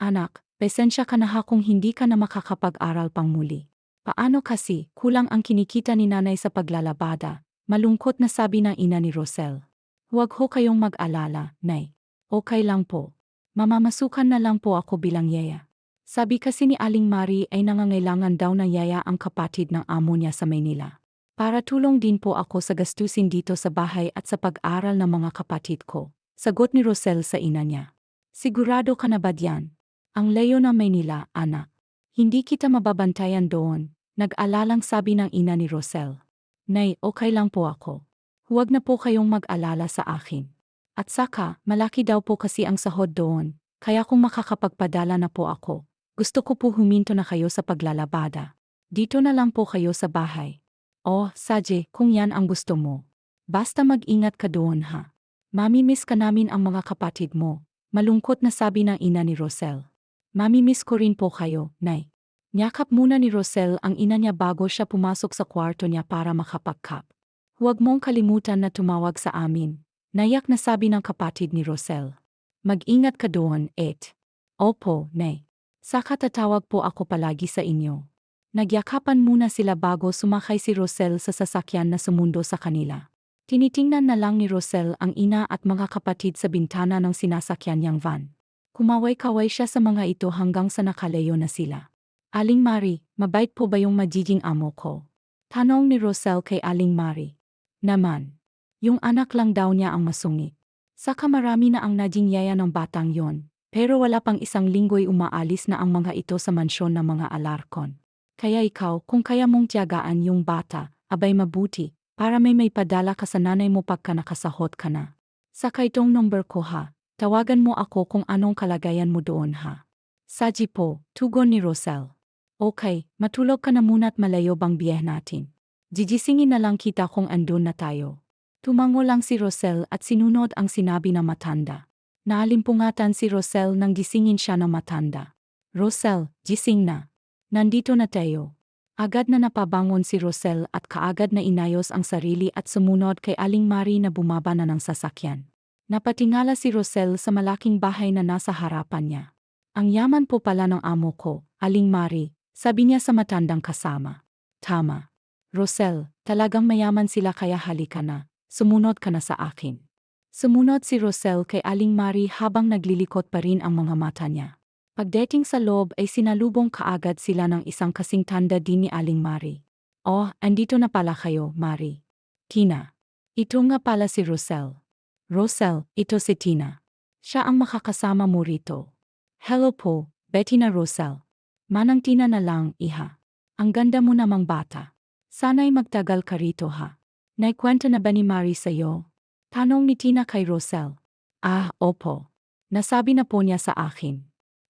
Anak, pasensya ka na ha kung hindi ka na makakapag-aral pang muli. Paano kasi, kulang ang kinikita ni nanay sa paglalabada, malungkot na sabi ng ina ni Rosel. Huwag ho kayong mag-alala, Nay. Okay lang po. Mamamasukan na lang po ako bilang yaya. Sabi kasi ni Aling Mari ay nangangailangan daw ng yaya ang kapatid ng amo niya sa Maynila. Para tulong din po ako sa gastusin dito sa bahay at sa pag-aral ng mga kapatid ko. Sagot ni Rosel sa ina niya. Sigurado ka na ba diyan? Ang layo ng Maynila, anak. Hindi kita mababantayan doon, nag-alalang sabi ng ina ni Rosel. Nay, okay lang po ako. Huwag na po kayong mag-alala sa akin. At saka, malaki daw po kasi ang sahod doon, kaya kung makakapagpadala na po ako, gusto ko po huminto na kayo sa paglalabada. Dito na lang po kayo sa bahay. Oh, Saje, kung yan ang gusto mo. Basta mag-ingat ka doon ha. Mamimiss ka namin ang mga kapatid mo, malungkot na sabi ng ina ni Rosel. Mamimiss ko rin po kayo, Nay. Niyakap muna ni Rosel ang ina niya bago siya pumasok sa kwarto niya para makapagkap. Huwag mong kalimutan na tumawag sa amin. Nayak na sabi ng kapatid ni Rosel. Mag-ingat ka doon, Et. Opo, Nay. Saka tatawag po ako palagi sa inyo. Nagyakapan muna sila bago sumakay si Rosel sa sasakyan na sumundo sa kanila. Tinitingnan na lang ni Rosel ang ina at mga kapatid sa bintana ng sinasakyan niyang van. Kumaway-kaway siya sa mga ito hanggang sa nakalayo na sila. Aling Mari, mabait po ba yung magiging amo ko? Tanong ni Rosel kay Aling Mari. Naman. Yung anak lang daw niya ang masungit. Saka marami na ang naging yaya ng batang yon, pero wala pang isang linggo'y umaalis na ang mga ito sa mansyon ng mga Alarcon. Kaya ikaw, kung kaya mong tiyagaan yung bata, abay mabuti, para may padala ka sa nanay mo pagka nakasahod ka na. Saka itong number ko ha, tawagan mo ako kung anong kalagayan mo doon ha. Saji po, tugon ni Rosel. Okay, matulog ka na muna at malayo bang biyahe natin. Gigisingin na lang kita kung andun na tayo. Tumango lang si Rosel at sinunod ang sinabi ng matanda. Naalimpungatan si Rosel nang gisingin siya ng matanda. Rosel, gising na. Nandito na tayo. Agad na napabangon si Rosel at kaagad na inayos ang sarili at sumunod kay Aling Mari na bumaba na ng sasakyan. Napatingala si Rosel sa malaking bahay na nasa harapan niya. Ang yaman po pala ng amo ko, Aling Mari, sabi niya sa matandang kasama. Tama. Rosel, talagang mayaman sila kaya halika na. Sumunod ka na sa akin. Sumunod si Rosel kay Aling Mari habang naglilikot pa rin ang mga mata niya. Pagdating sa loob ay sinalubong kaagad sila ng isang kasing tanda din ni Aling Mari. Oh, andito na pala kayo, Mari. Tina. Ito nga pala si Rosel. Rosel, ito si Tina. Siya ang makakasama mo rito. Hello po, Betty na Rosel. Manang Tina na lang, iha. Ang ganda mo namang bata. Sana'y magtagal ka rito ha. Naikwenta na ba ni Mari sa'yo? Tanong ni Tina kay Rosel. Ah, opo. Nasabi na po niya sa akin.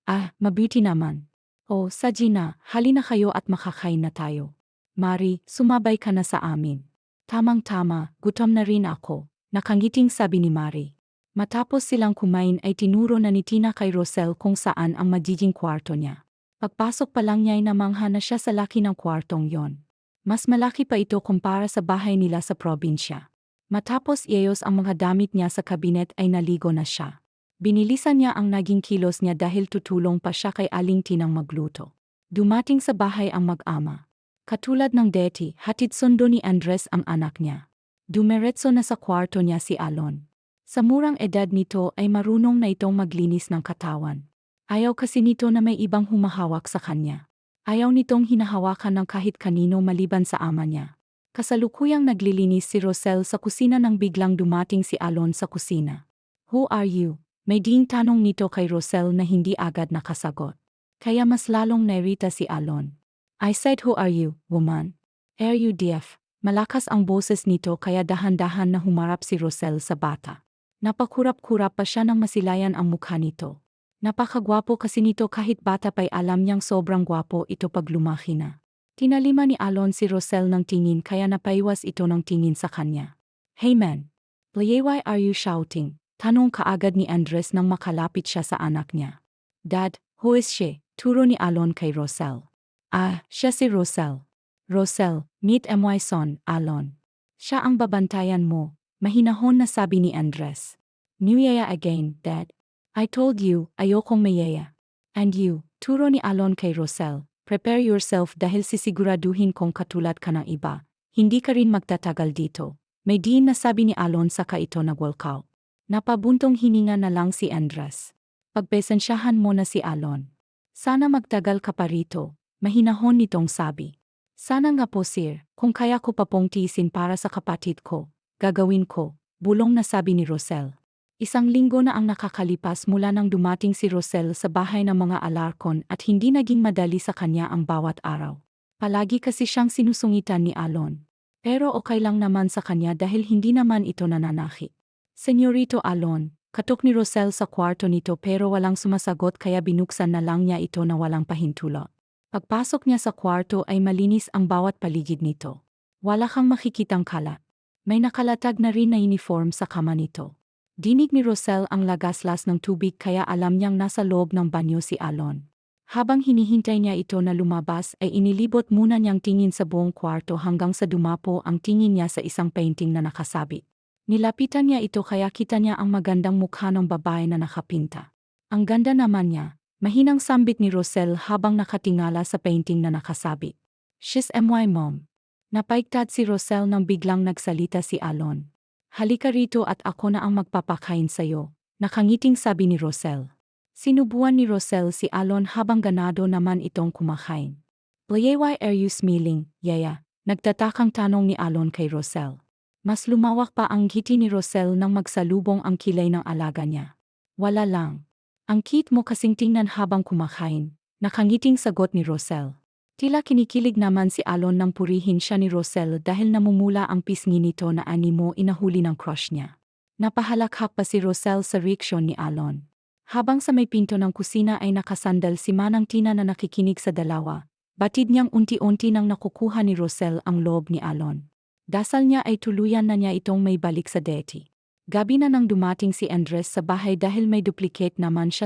Ah, mabuti naman. Oh, Sajina, halina kayo at makakain na tayo. Mari, sumabay ka na sa amin. Tamang-tama, gutom na rin ako, nakangiting sabi ni Mari. Matapos silang kumain ay tinuro na ni Tina kay Rosel kung saan ang magiging kwarto niya. Pagpasok pa lang niya ay namangha na siya sa laki ng kwartong yon. Mas malaki pa ito kumpara sa bahay nila sa probinsya. Matapos iayos ang mga damit niya sa kabinet ay naligo na siya. Binilisan niya ang naging kilos niya dahil tutulong pa siya kay Aling Tinang magluto. Dumating sa bahay ang mag-ama. Katulad ng deti, hatid sundo ni Andres ang anak niya. Dumiretso na sa kwarto niya si Alon. Sa murang edad nito ay marunong na itong maglinis ng katawan. Ayaw kasi nito na may ibang humahawak sa kanya. Ayaw nitong hinahawakan ng kahit kanino maliban sa ama niya. Kasalukuyang naglilinis si Rosel sa kusina nang biglang dumating si Alon sa kusina. Who are you? May ding tanong nito kay Rosel na hindi agad nakasagot. Kaya mas lalong nairita si Alon. I said who are you, woman? Are you deaf? Malakas ang boses nito kaya dahan-dahan na humarap si Rosel sa bata. Napakurap-kurap pa siya nang masilayan ang mukha nito. Napakagwapo kasi nito kahit bata pa'y alam niyang sobrang gwapo ito pag lumaki na. Tinalima ni Alon si Rosel ng tingin kaya napaiwas ito ng tingin sa kanya. Hey man! Why are you shouting? Tanong kaagad ni Andres nang makalapit siya sa anak niya. Dad, who is she? Turo ni Alon kay Rosel. Ah, siya si Rosel. Rosel, meet my son, Alon. Siya ang babantayan mo, mahinahon na sabi ni Andres. New yaya again, Dad. I told you, ayokong mayaya. And you, turo ni Alon kay Rosel, prepare yourself dahil sisiguraduhin kong katulad ka ng iba, hindi ka rin magtatagal dito. May diin na sabi ni Alon saka ito nag-walkout. Napabuntong hininga na lang si Andres. Pagpesensyahan mo na si Alon. Sana magtagal ka pa rito, mahinahon nitong sabi. Sana nga po sir, kung kaya ko pa pong tiisin para sa kapatid ko, gagawin ko, bulong na sabi ni Rosel. Isang linggo na ang nakakalipas mula nang dumating si Rosel sa bahay ng mga Alarcon at hindi naging madali sa kanya ang bawat araw. Palagi kasi siyang sinusungitan ni Alon. Pero okay lang naman sa kanya dahil hindi naman ito nananakit. Senyorito Alon, katok ni Rosel sa kwarto nito pero walang sumasagot kaya binuksan na lang niya ito na walang pahintulot. Pagpasok niya sa kwarto ay malinis ang bawat paligid nito. Wala kang makikitang kalat. May nakalatag na rin na uniform sa kama nito. Dinig ni Rosel ang lagaslas ng tubig kaya alam niyang nasa loob ng banyo si Alon. Habang hinihintay niya ito na lumabas ay inilibot muna niyang tingin sa buong kwarto hanggang sa dumapo ang tingin niya sa isang painting na nakasabit. Nilapitan niya ito kaya kita niya ang magandang mukha ng babae na nakapinta. Ang ganda naman niya, mahinang sambit ni Rosel habang nakatingala sa painting na nakasabit. She's my mom. Napaigtad si Rosel nang biglang nagsalita si Alon. Halika rito at ako na ang magpapakain sa'yo, nakangiting sabi ni Rosel. Sinubuan ni Rosel si Alon habang ganado naman itong kumakain. Why are you smiling, yaya? Nagtatakang tanong ni Alon kay Rosel. Mas lumawak pa ang ngiti ni Rosel nang magsalubong ang kilay ng alaga niya. Wala lang. Ang cute mo kasing tingnan habang kumakain, nakangiting sagot ni Rosel. Tila kinikilig naman si Alon nang purihin siya ni Rosel dahil namumula ang pisngi nito na animo inahuli ng crush niya. Napahalakhak pa si Rosel sa reaksyon ni Alon. Habang sa may pinto ng kusina ay nakasandal si Manang Tina na nakikinig sa dalawa, batid niyang unti-unti nang nakukuha ni Rosel ang loob ni Alon. Dasal niya ay tuluyan na niya itong may balik sa deti. Gabi na nang dumating si Andres sa bahay dahil may duplicate naman siya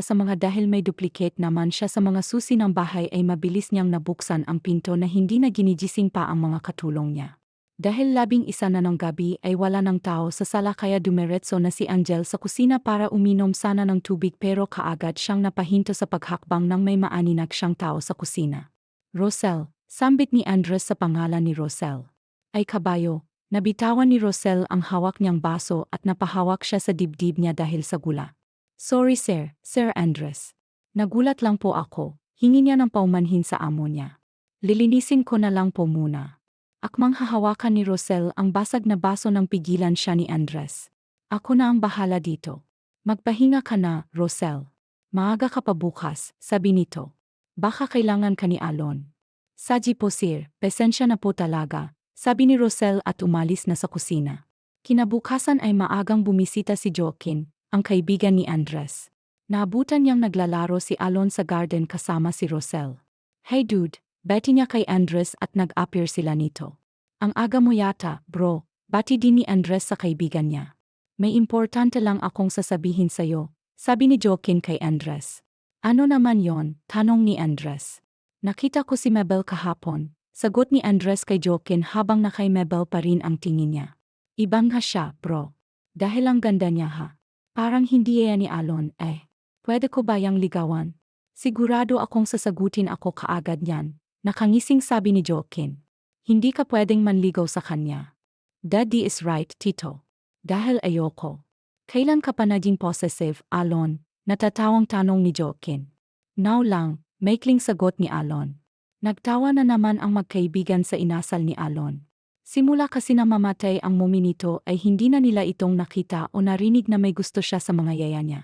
sa mga susi ng bahay ay mabilis niyang nabuksan ang pinto na hindi na ginigising pa ang mga katulong niya. Dahil 11 na ng gabi ay wala ng tao sa sala kaya dumiretso na si Angel sa kusina para uminom sana ng tubig pero kaagad siyang napahinto sa paghakbang nang may maaninag siyang tao sa kusina. Rosel, sambit ni Andres sa pangalan ni Rosel. Ay kabayo. Nabitawan ni Rosel ang hawak niyang baso at napahawak siya sa dibdib niya dahil sa gula. Sorry sir, Sir Andres. Nagulat lang po ako, hingi niya ng paumanhin sa amo niya. Lilinisin ko na lang po muna. Akmang hahawakan ni Rosel ang basag na baso nang pigilan siya ni Andres. Ako na ang bahala dito. Magpahinga ka na, Rosel. Maaga ka pa bukas, sabi nito. Baka kailangan ka ni Alon. Saji po sir, pasensya na po talaga. Sabi ni Rosel at umalis na sa kusina. Kinabukasan ay maagang bumisita si Joaquin, ang kaibigan ni Andres. Naabutan niyang naglalaro si Alon sa garden kasama si Rosel. Hey dude, bati niya kay Andres at nag-appear sila nito. Ang aga mo yata, bro, bati din ni Andres sa kaibigan niya. May importante lang akong sasabihin sa'yo, sabi ni Joaquin kay Andres. Ano naman yon? Tanong ni Andres. Nakita ko si Mabel kahapon. Sagot ni Andres kay Joaquin habang na kay Mabel pa rin ang tingin niya. Ibangha siya, bro. Dahil ang ganda niya ha. Parang hindi yan ni Alon, eh. Pwede ko ba yang ligawan? Sigurado akong sasagutin ako kaagad yan. Nakangising sabi ni Joaquin. Hindi ka pwedeng manligaw sa kanya. Daddy is right, Tito. Dahil ayoko. Kailan ka pa naging possessive, Alon? Natatawang tanong ni Joaquin. Now lang, maikling sagot ni Alon. Nagtawa na naman ang magkaibigan sa inasal ni Alon. Simula kasi na mamatay ang mumi nito ay hindi na nila itong nakita o narinig na may gusto siya sa mga yaya niya.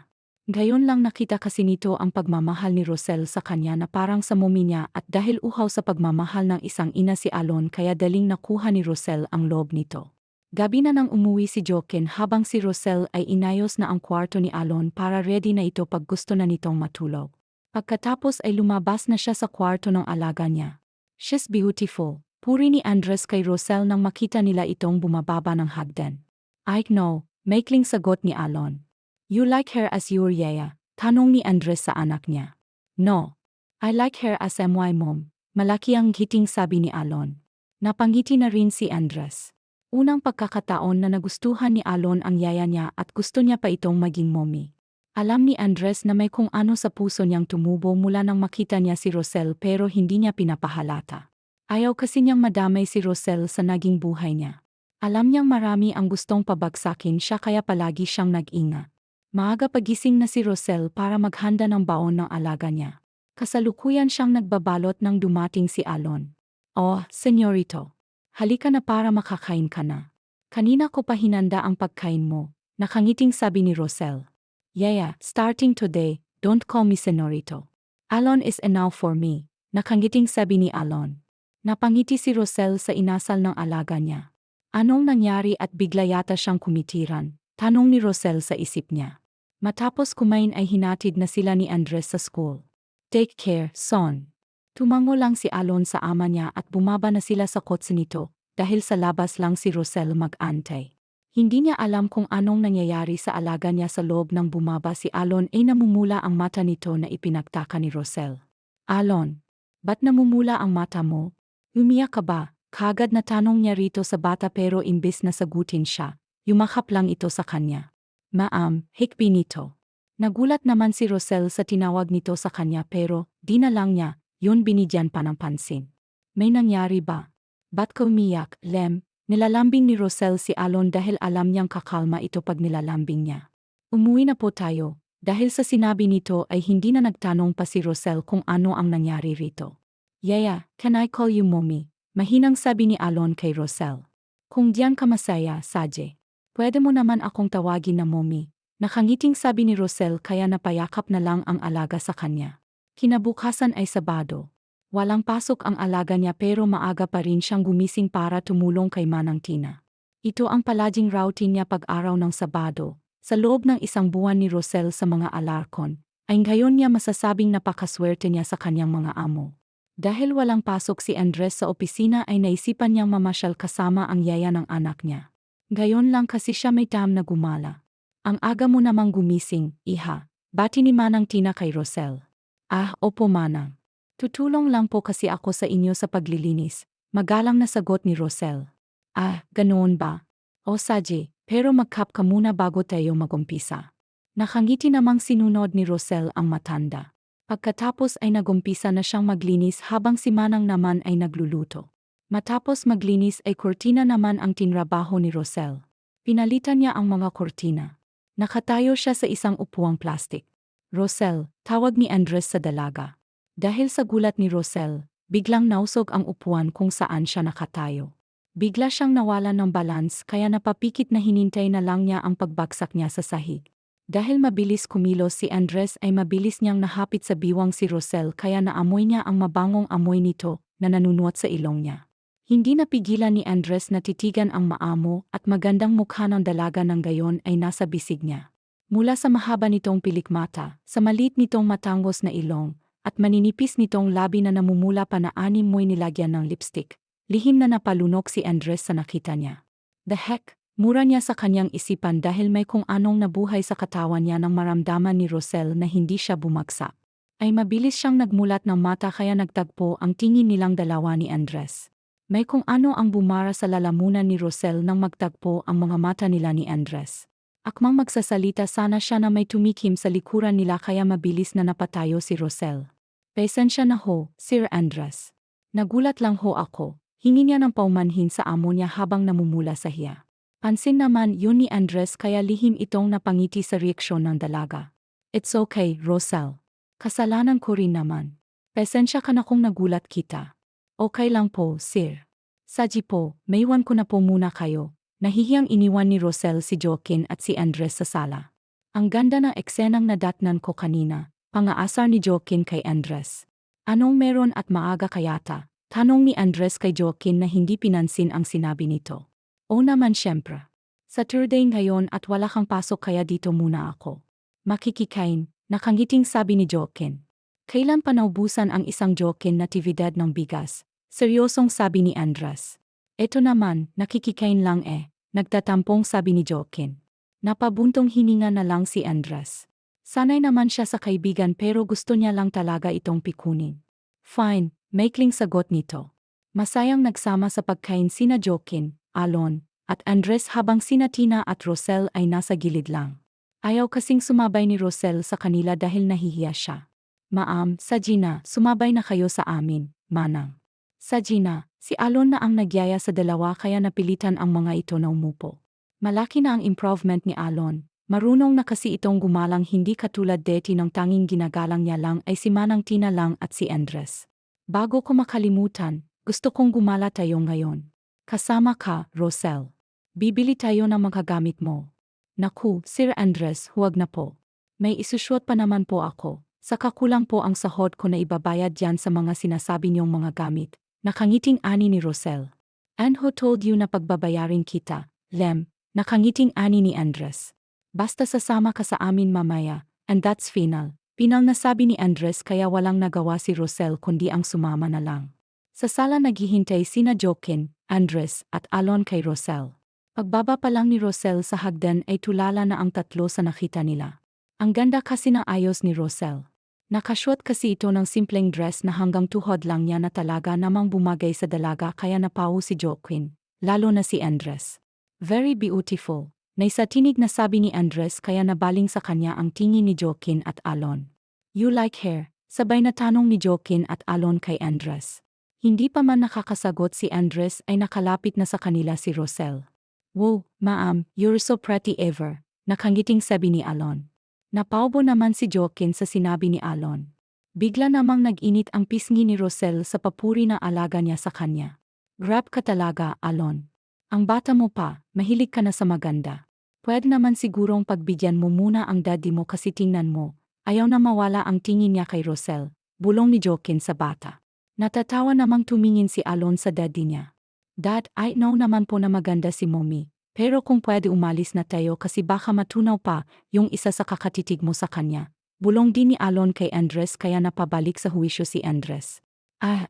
Gayon lang nakita kasi nito ang pagmamahal ni Rosel sa kanya na parang sa mumi niya at dahil uhaw sa pagmamahal ng isang ina si Alon kaya daling nakuha ni Rosel ang loob nito. Gabi na nang umuwi si Joaquin habang si Rosel ay inayos na ang kwarto ni Alon para ready na ito pag gusto na nitong matulog. Pagkatapos ay lumabas na siya sa kwarto ng alaga niya. She's beautiful, puri ni Andres kay Rosel nang makita nila itong bumababa ng hagdan. I know, maikling sagot ni Alon. You like her as your yaya? Tanong ni Andres sa anak niya. No, I like her as my mom. Malaki ang ngiting sabi ni Alon. Napangiti na rin si Andres. Unang pagkakataon na nagustuhan ni Alon ang yaya niya at gusto niya pa itong maging mommy. Alam ni Andres na may kung ano sa puso niyang tumubo mula nang makita niya si Rosel pero hindi niya pinapahalata. Ayaw kasi niyang madamay si Rosel sa naging buhay niya. Alam niyang marami ang gustong pabagsakin siya kaya palagi siyang nag-ingat. Maaga pagising na si Rosel para maghanda ng baon ng alaga niya. Kasalukuyan siyang nagbabalot nang dumating si Alon. "Oh, senyorito. Halika na para makakain ka na. Kanina ko pa hinanda ang pagkain mo," nakangiting sabi ni Rosel. "Yeah, starting today, don't call me senorito. Alon is enough for me," nakangiting sabi ni Alon. Napangiti si Rosel sa inasal ng alaga niya. Anong nangyari at bigla yata siyang kumitiran? Tanong ni Rosel sa isip niya. Matapos kumain ay hinatid na sila ni Andres sa school. "Take care, son." Tumango lang si Alon sa ama niya at bumaba na sila sa kotse nito dahil sa labas lang si Rosel mag-antay. Hindi niya alam kung anong nangyayari sa alaga niya sa loob ng bumaba si Alon ay namumula ang mata nito na ipinagtaka ni Rosel. "Alon, ba't namumula ang mata mo? Umiyak ka ba?" Kagad na tanong niya rito sa bata pero imbes na sagutin siya, yumakap lang ito sa kanya. "Ma'am, hikbi nito." Nagulat naman si Rosel sa tinawag nito sa kanya pero di na lang niya yun binigyan pa ng pansin. "May nangyari ba? Ba't ka umiyak, Lem?" Nilalambing ni Rosel si Alon dahil alam niyang kakalma ito pag nilalambing niya. "Umuwi na po tayo." Dahil sa sinabi nito ay hindi na nagtanong pa si Rosel kung ano ang nangyari rito. "Yeah, can I call you mommy?" Mahinang sabi ni Alon kay Rosel. "Kung diyan ka masaya, Saje. Pwede mo naman akong tawagin na mommy." Nakangiting sabi ni Rosel kaya napayakap na lang ang alaga sa kanya. Kinabukasan ay Sabado. Walang pasok ang alaga niya pero maaga pa rin siyang gumising para tumulong kay Manang Tina. Ito ang palaging routine niya pag-araw ng Sabado. Sa loob ng isang buwan ni Rosel sa mga alarkon, ay ngayon niya masasabing napakaswerte niya sa kanyang mga amo. Dahil walang pasok si Andres sa opisina ay naisipan niyang mamasyal kasama ang yaya ng anak niya. Gayon lang kasi siya may time na gumala. "Ang aga mo namang gumising, iha," bati ni Manang Tina kay Rosel. "Ah, opo Manang. Tutulong lang po kasi ako sa inyo sa paglilinis," magalang na sagot ni Rosel. "Ah, ganoon ba? O Saji, pero magkap ka muna bago tayo magumpisa." Nakangiti namang sinunod ni Rosel ang matanda. Pagkatapos ay nagumpisa na siyang maglinis habang si Manang naman ay nagluluto. Matapos maglinis ay kurtina naman ang tinrabaho ni Rosel. Pinalitan niya ang mga kurtina. Nakatayo siya sa isang upuang plastik. "Rosel," tawag ni Andres sa dalaga. Dahil sa gulat ni Rosel, biglang nausog ang upuan kung saan siya nakatayo. Bigla siyang nawalan ng balance kaya napapikit na hinintay na lang niya ang pagbagsak niya sa sahig. Dahil mabilis kumilos si Andres ay mabilis niyang nahapit sa biwang si Rosel kaya naamoy niya ang mabangong amoy nito na nanunuot sa ilong niya. Hindi napigilan ni Andres na titigan ang maamo at magandang mukha ng dalaga ng gayon ay nasa bisig niya. Mula sa mahaba nitong pilikmata, sa maliit nitong matangos na ilong, at maninipis nitong labi na namumula pa na anim mo'y nilagyan ng lipstick. Lihim na napalunok si Andres sa nakita niya. The heck? Mura niya sa kanyang isipan dahil may kung anong nabuhay sa katawan niya nang maramdaman ni Rosel na hindi siya bumagsak. Ay mabilis siyang nagmulat ng mata kaya nagtagpo ang tingin nilang dalawa ni Andres. May kung ano ang bumara sa lalamunan ni Rosel nang magtagpo ang mga mata nila ni Andres. Akmang magsasalita sana siya na may tumikim sa likuran nila kaya mabilis na napatayo si Rosel. "Pasensya na ho, Sir Andres. Nagulat lang ho ako." Hingi niya ng paumanhin sa amo niya habang namumula sa hiya. Pansin naman yun ni Andres kaya lihim itong napangiti sa reaksyon ng dalaga. "It's okay, Rosel. Kasalanan ko rin naman. Pasensya ka na kung nagulat kita." "Okay lang po, Sir. Saji po, maiwan ko na po muna kayo." Nahihiyang iniwan ni Rosel si Joaquin at si Andres sa sala. Ang ganda ng eksenang nadatnan ko kanina. Pangaasar ni Joaquin kay Andres. "Anong meron at maaga kayata?" Tanong ni Andres kay Joaquin na hindi pinansin ang sinabi nito. "O naman syempre. Saturday ngayon at wala kang pasok kaya dito muna ako. Makikikain," nakangiting sabi ni Joaquin. "Kailan pa naubusan ang isang Joaquin natividad ng bigas?" Seryosong sabi ni Andres. "Eto naman, nakikikain lang nagtatampong sabi ni Joaquin. Napabuntong hininga na lang si Andres. Sanay naman siya sa kaibigan pero gusto niya lang talaga itong pikunin. "Fine," maikling sagot nito. Masayang nagsama sa pagkain sina Joaquin, Alon, at Andres habang sina Tina at Rosel ay nasa gilid lang. Ayaw kasing sumabay ni Rosel sa kanila dahil nahihiya siya. Ma'am, sa Gina, sumabay na kayo sa amin, manang. Sa Gina, si Alon na ang nagyaya sa dalawa kaya napilitan ang mga ito na umupo. Malaki na ang improvement ni Alon. Marunong na kasi itong gumalang hindi katulad deti ng tanging ginagalang niya lang ay si Manang Tina lang at si Andres. Bago ko makalimutan, gusto kong gumala tayo ngayon. Kasama ka, Rosel. Bibili tayo ng mga gamit mo. Naku, Sir Andres, huwag na po. May isushoot pa naman po ako. Saka kulang po ang sahod ko na ibabayad dyan sa mga sinasabi niyong mga gamit. Nakangiting ani ni Rosel. And who told you na pagbabayarin kita, Lem? Nakangiting ani ni Andres. Basta sasama ka sa amin mamaya, and that's final. Final na sabi ni Andres kaya walang nagawa si Rosel kundi ang sumama na lang. Sa sala naghihintay sina Joaquin, Andres at Alon kay Rosel. Pagbaba pa lang ni Rosel sa hagdan ay tulala na ang tatlo sa nakita nila. Ang ganda kasi ng ayos ni Rosel. Nakasuot kasi ito ng simpleng dress na hanggang tuhod lang niya na talaga namang bumagay sa dalaga kaya napawo si Joaquin, lalo na si Andres. Very beautiful. Naisa tinig na sabi ni Andres kaya nabaling sa kanya ang tingin ni Joaquin at Alon. You like her? Sabay na tanong ni Joaquin at Alon kay Andres. Hindi pa man nakakasagot si Andres ay nakalapit na sa kanila si Rosel. Wow, ma'am, you're so pretty ever, nakangiting sabi ni Alon. Napaubo naman si Joaquin sa sinabi ni Alon. Bigla namang nag-init ang pisngi ni Rosel sa papuri na alaga niya sa kanya. Grab ka talaga, Alon. Ang bata mo pa, mahilig ka na sa maganda. Pwede naman sigurong pagbigyan mo muna ang daddy mo kasi tingnan mo, ayaw na mawala ang tingin niya kay Rosel, bulong ni Joaquin sa bata. Natatawa namang tumingin si Alon sa daddy niya. Dad, I know naman po na maganda si mommy, pero kung pwede umalis na tayo kasi baka matunaw pa yung isa sa kakatitig mo sa kanya. Bulong din ni Alon kay Andres kaya napabalik sa huwisyo si Andres.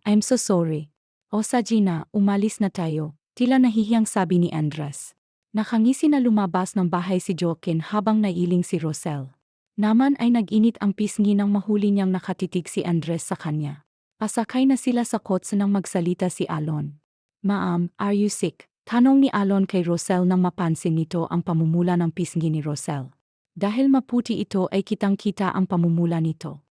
I'm so sorry. O sa Gina, umalis na tayo, tila nahihiyang sabi ni Andres. Nakangisi na lumabas ng bahay si Joaquin habang nailing si Rosel. Naman ay nag-init ang pisngi nang mahuli niyang nakatitig si Andres sa kanya. Pasakay na sila sa kotse nang magsalita si Alon. Ma'am, are you sick? Tanong ni Alon kay Rosel nang mapansin nito ang pamumula ng pisngi ni Rosel. Dahil maputi ito ay kitang-kita ang pamumula nito.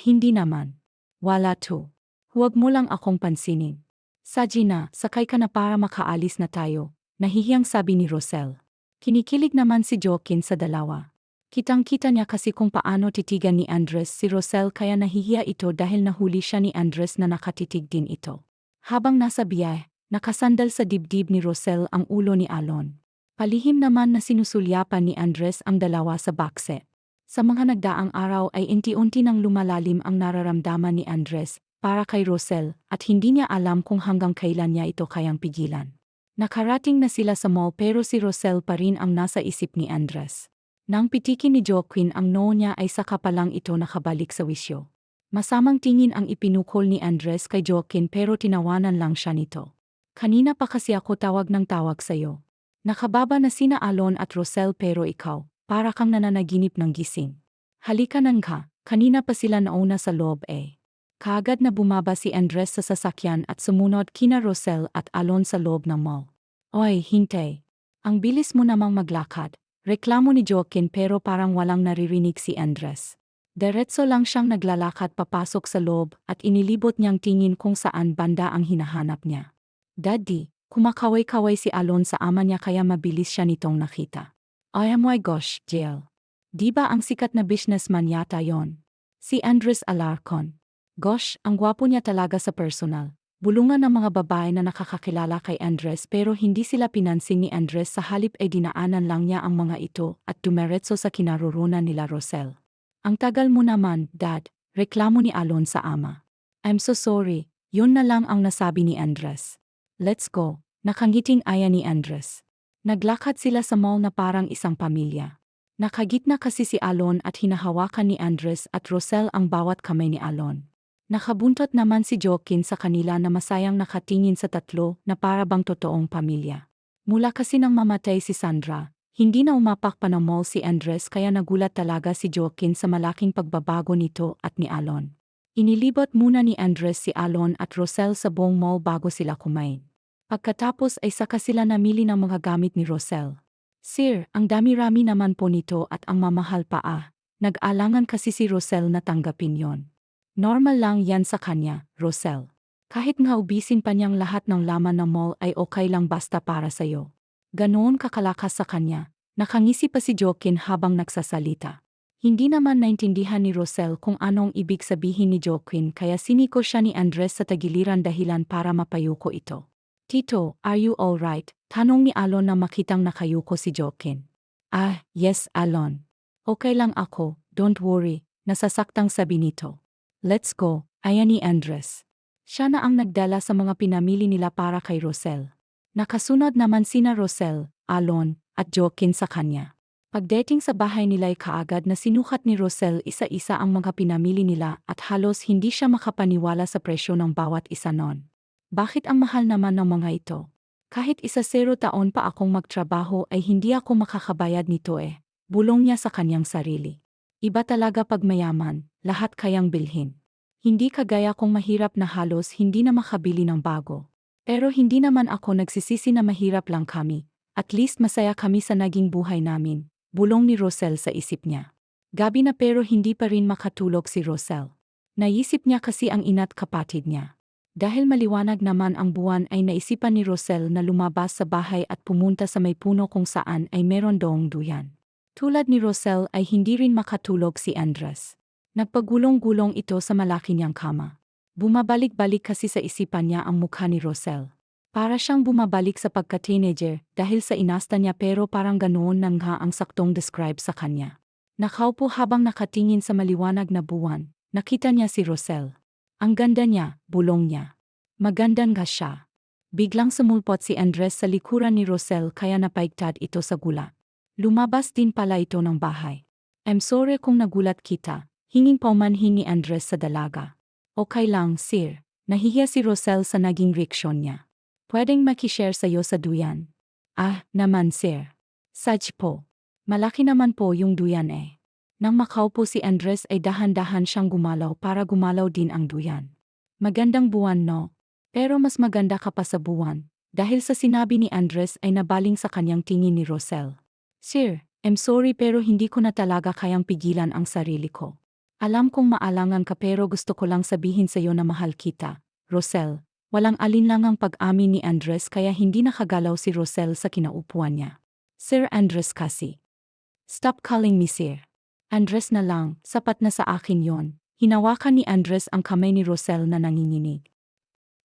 Hindi naman. Wala to. Huwag mo lang akong pansinin. Sa Gina, sakay ka na para makaalis na tayo, nahihiyang sabi ni Rosel. Kinikilig naman si Joaquin sa dalawa. Kitang-kita niya kasi kung paano titigan ni Andres si Rosel kaya nahihiya ito dahil nahuli siya ni Andres na nakatitig din ito. Habang nasa biyahe, nakasandal sa dibdib ni Rosel ang ulo ni Alon. Palihim naman na sinusulyapan ni Andres ang dalawa sa bakse. Sa mga nagdaang araw ay unti-unti nang lumalalim ang nararamdaman ni Andres para kay Rosel at hindi niya alam kung hanggang kailan niya ito kayang pigilan. Nakarating na sila sa mall pero si Rosel pa rin ang nasa isip ni Andres. Nang pitikin ni Joaquin ang noo niya ay saka pa lang ito nakabalik sa wisyo. Masamang tingin ang ipinukol ni Andres kay Joaquin pero tinawanan lang siya nito. Kanina pa kasi ako tawag ng tawag sa'yo. Nakababa na sina Alon at Rosel pero ikaw, para kang nananaginip ng gising. Halika nang ka, kanina pa sila nauna sa loob eh. Kaagad na bumaba si Andres sa sasakyan at sumunod kina Rosel at Alon sa loob ng mall. Oy, hintay. Ang bilis mo namang maglakad. Reklamo ni Joaquin pero parang walang naririnig si Andres. Diretso lang siyang naglalakad papasok sa loob at inilibot niyang tingin kung saan banda ang hinahanap niya. Daddy, kumakaway-kaway si Alon sa ama niya kaya mabilis siya nitong nakita. Oh my gosh, Jill. Di ba ang sikat na businessman yata yon? Si Andres Alarcon. Gosh, ang gwapo niya talaga sa personal. Bulungan ng mga babae na nakakakilala kay Andres pero hindi sila pinansin ni Andres sa halip ay dinaanan lang niya ang mga ito at dumiretso sa kinaroroonan nila Rosel. Ang tagal mo naman, Dad, reklamo ni Alon sa ama. I'm so sorry, yun na lang ang nasabi ni Andres. Let's go, nakangiting aya ni Andres. Naglakad sila sa mall na parang isang pamilya. Nakagitna kasi si Alon at hinahawakan ni Andres at Rosel ang bawat kamay ni Alon. Nakabuntot naman si Joaquin sa kanila na masayang nakatingin sa tatlo na para bang totoong pamilya. Mula kasi nang mamatay si Sandra, hindi na umapak pa ng mall si Andres kaya nagulat talaga si Joaquin sa malaking pagbabago nito at ni Alon. Inilibot muna ni Andres si Alon at Rosel sa buong mall bago sila kumain. Pagkatapos ay saka sila namili ng mga gamit ni Rosel. Sir, ang dami-rami naman po nito at ang mamahal pa Nag-alangan kasi si Rosel na tanggapin yon. Normal lang yan sa kanya, Rosel. Kahit nga ubisin pa niyang lahat ng laman ng mall ay okay lang basta para sa'yo. Ganoon kakalakas sa kanya. Nakangisi pa si Joaquin habang nagsasalita. Hindi naman naintindihan ni Rosel kung anong ibig sabihin ni Joaquin kaya siniko siya ni Andres sa tagiliran dahilan para mapayuko ito. Tito, are you alright? Tanong ni Alon na makitang nakayuko si Joaquin. Yes, Alon. Okay lang ako, don't worry, nasasaktang sabi nito. Let's go, ayan ni Andres. Siya na ang nagdala sa mga pinamili nila para kay Rosel. Nakasunod naman sina Rosel, Alon, at Joaquin sa kanya. Pagdating sa bahay nila'y kaagad na sinukat ni Rosel isa-isa ang mga pinamili nila at halos hindi siya makapaniwala sa presyo ng bawat isa nun. Bakit ang mahal naman ng mga ito? Kahit 0 taon pa akong magtrabaho ay hindi ako makakabayad nito Bulong niya sa kanyang sarili. Iba talaga pag mayaman, lahat kayang bilhin. Hindi kagaya kong mahirap na halos hindi na makabili ng bago. Pero hindi naman ako nagsisisi na mahirap lang kami. At least masaya kami sa naging buhay namin, bulong ni Rosel sa isip niya. Gabi na pero hindi pa rin makatulog si Rosel. Naisip niya kasi ang ina't kapatid niya. Dahil maliwanag naman ang buwan ay naisipan ni Rosel na lumabas sa bahay at pumunta sa may puno kung saan ay meron doong duyan. Tulad ni Rosel ay hindi rin makatulog si Andres. Nagpagulong-gulong ito sa malaki niyang kama. Bumabalik-balik kasi sa isipan niya ang mukha ni Rosel. Para siyang bumabalik sa pagka-teenager dahil sa inasta niya pero parang ganoon nang nga ang saktong describe sa kanya. Nakaupo habang nakatingin sa maliwanag na buwan, nakita niya si Rosel. Ang ganda niya, bulong niya. Maganda nga siya. Biglang sumulpot si Andres sa likuran ni Rosel kaya napaigtad ito sa gulat. Lumabas din pala ito ng bahay. I'm sorry kung nagulat kita, hinging paumanhin ni Andres sa dalaga. Okay lang, sir. Nahihiya si Rosel sa naging reaksyon niya. Pwedeng makishare sa'yo sa duyan. Naman sir. Saj po. Malaki naman po yung duyan Nang makaupo si Andres ay dahan-dahan siyang gumalaw para gumalaw din ang duyan. Magandang buwan no? Pero mas maganda ka pa sa buwan. Dahil sa sinabi ni Andres ay nabaling sa kanyang tingin ni Rosel. Sir, I'm sorry pero hindi ko na talaga kayang pigilan ang sarili ko. Alam kong maalangan ka pero gusto ko lang sabihin sa iyo na mahal kita, Rosel. Walang alinlangang pag-amin ni Andres kaya hindi nakagalaw si Rosel sa kinaupuan niya. Sir Andres kasi. Stop calling me sir. Andres na lang, sapat na sa akin yon. Hinawakan ni Andres ang kamay ni Rosel na nanginginig.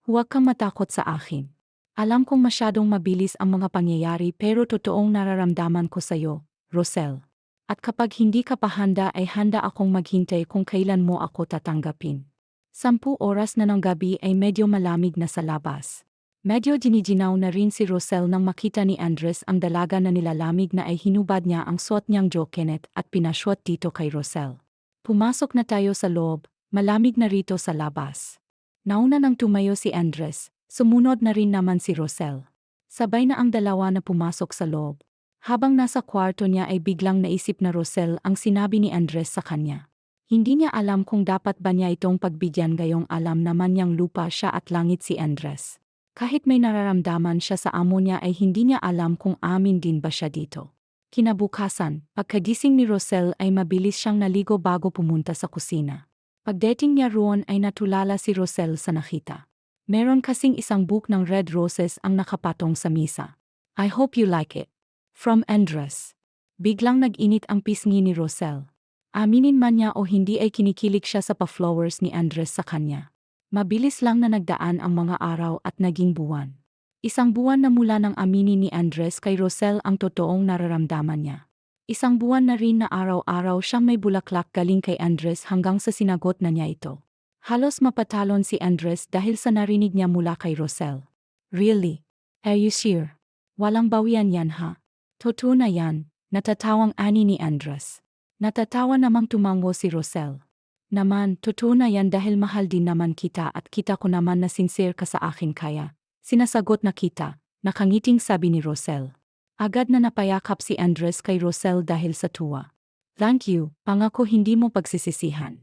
Huwag kang matakot sa akin. Alam kong masyadong mabilis ang mga pangyayari pero totoong nararamdaman ko sa'yo, Rosel. At kapag hindi ka pa handa ay handa akong maghintay kung kailan mo ako tatanggapin. 10 oras na ng gabi ay medyo malamig na sa labas. Medyo giniginaw na rin si Rosel nang makita ni Andres ang dalaga na nilalamig na ay hinubad niya ang suot niyang jokenet at pinashuot dito kay Rosel. Pumasok na tayo sa loob, malamig na rito sa labas. Nauna nang tumayo si Andres. Sumunod na rin naman si Rosel. Sabay na ang dalawa na pumasok sa loob. Habang nasa kwarto niya ay biglang naisip na Rosel ang sinabi ni Andres sa kanya. Hindi niya alam kung dapat ba niya itong pagbigyan gayong alam naman niyang lupa siya at langit si Andres. Kahit may nararamdaman siya sa amo niya ay hindi niya alam kung amin din ba siya dito. Kinabukasan, pagkagising ni Rosel ay mabilis siyang naligo bago pumunta sa kusina. Pagdating niya roon ay natulala si Rosel sa nakita. Meron kasing isang book ng red roses ang nakapatong sa misa. I hope you like it. From Andres. Biglang nag-init ang pisngi ni Rosel. Aminin man niya o hindi ay kinikilig siya sa pa-flowers ni Andres sa kanya. Mabilis lang na nagdaan ang mga araw at naging buwan. 1 buwan na mula nang aminin ni Andres kay Rosel ang totoong nararamdaman niya. 1 buwan na rin na araw-araw siyang may bulaklak galing kay Andres hanggang sa sinagot na niya ito. Halos mapatalon si Andres dahil sa narinig niya mula kay Rosel. Really? Are you sure? Walang bawian yan ha? Totoo na yan, natatawang ani ni Andres. Natatawa namang tumango si Rosel. Naman, totoo na yan dahil mahal din naman kita at kita ko naman na sincere ka sa akin kaya. Sinasagot na kita, nakangiting sabi ni Rosel. Agad na napayakap si Andres kay Rosel dahil sa tuwa. Thank you, pangako hindi mo pagsisisihan.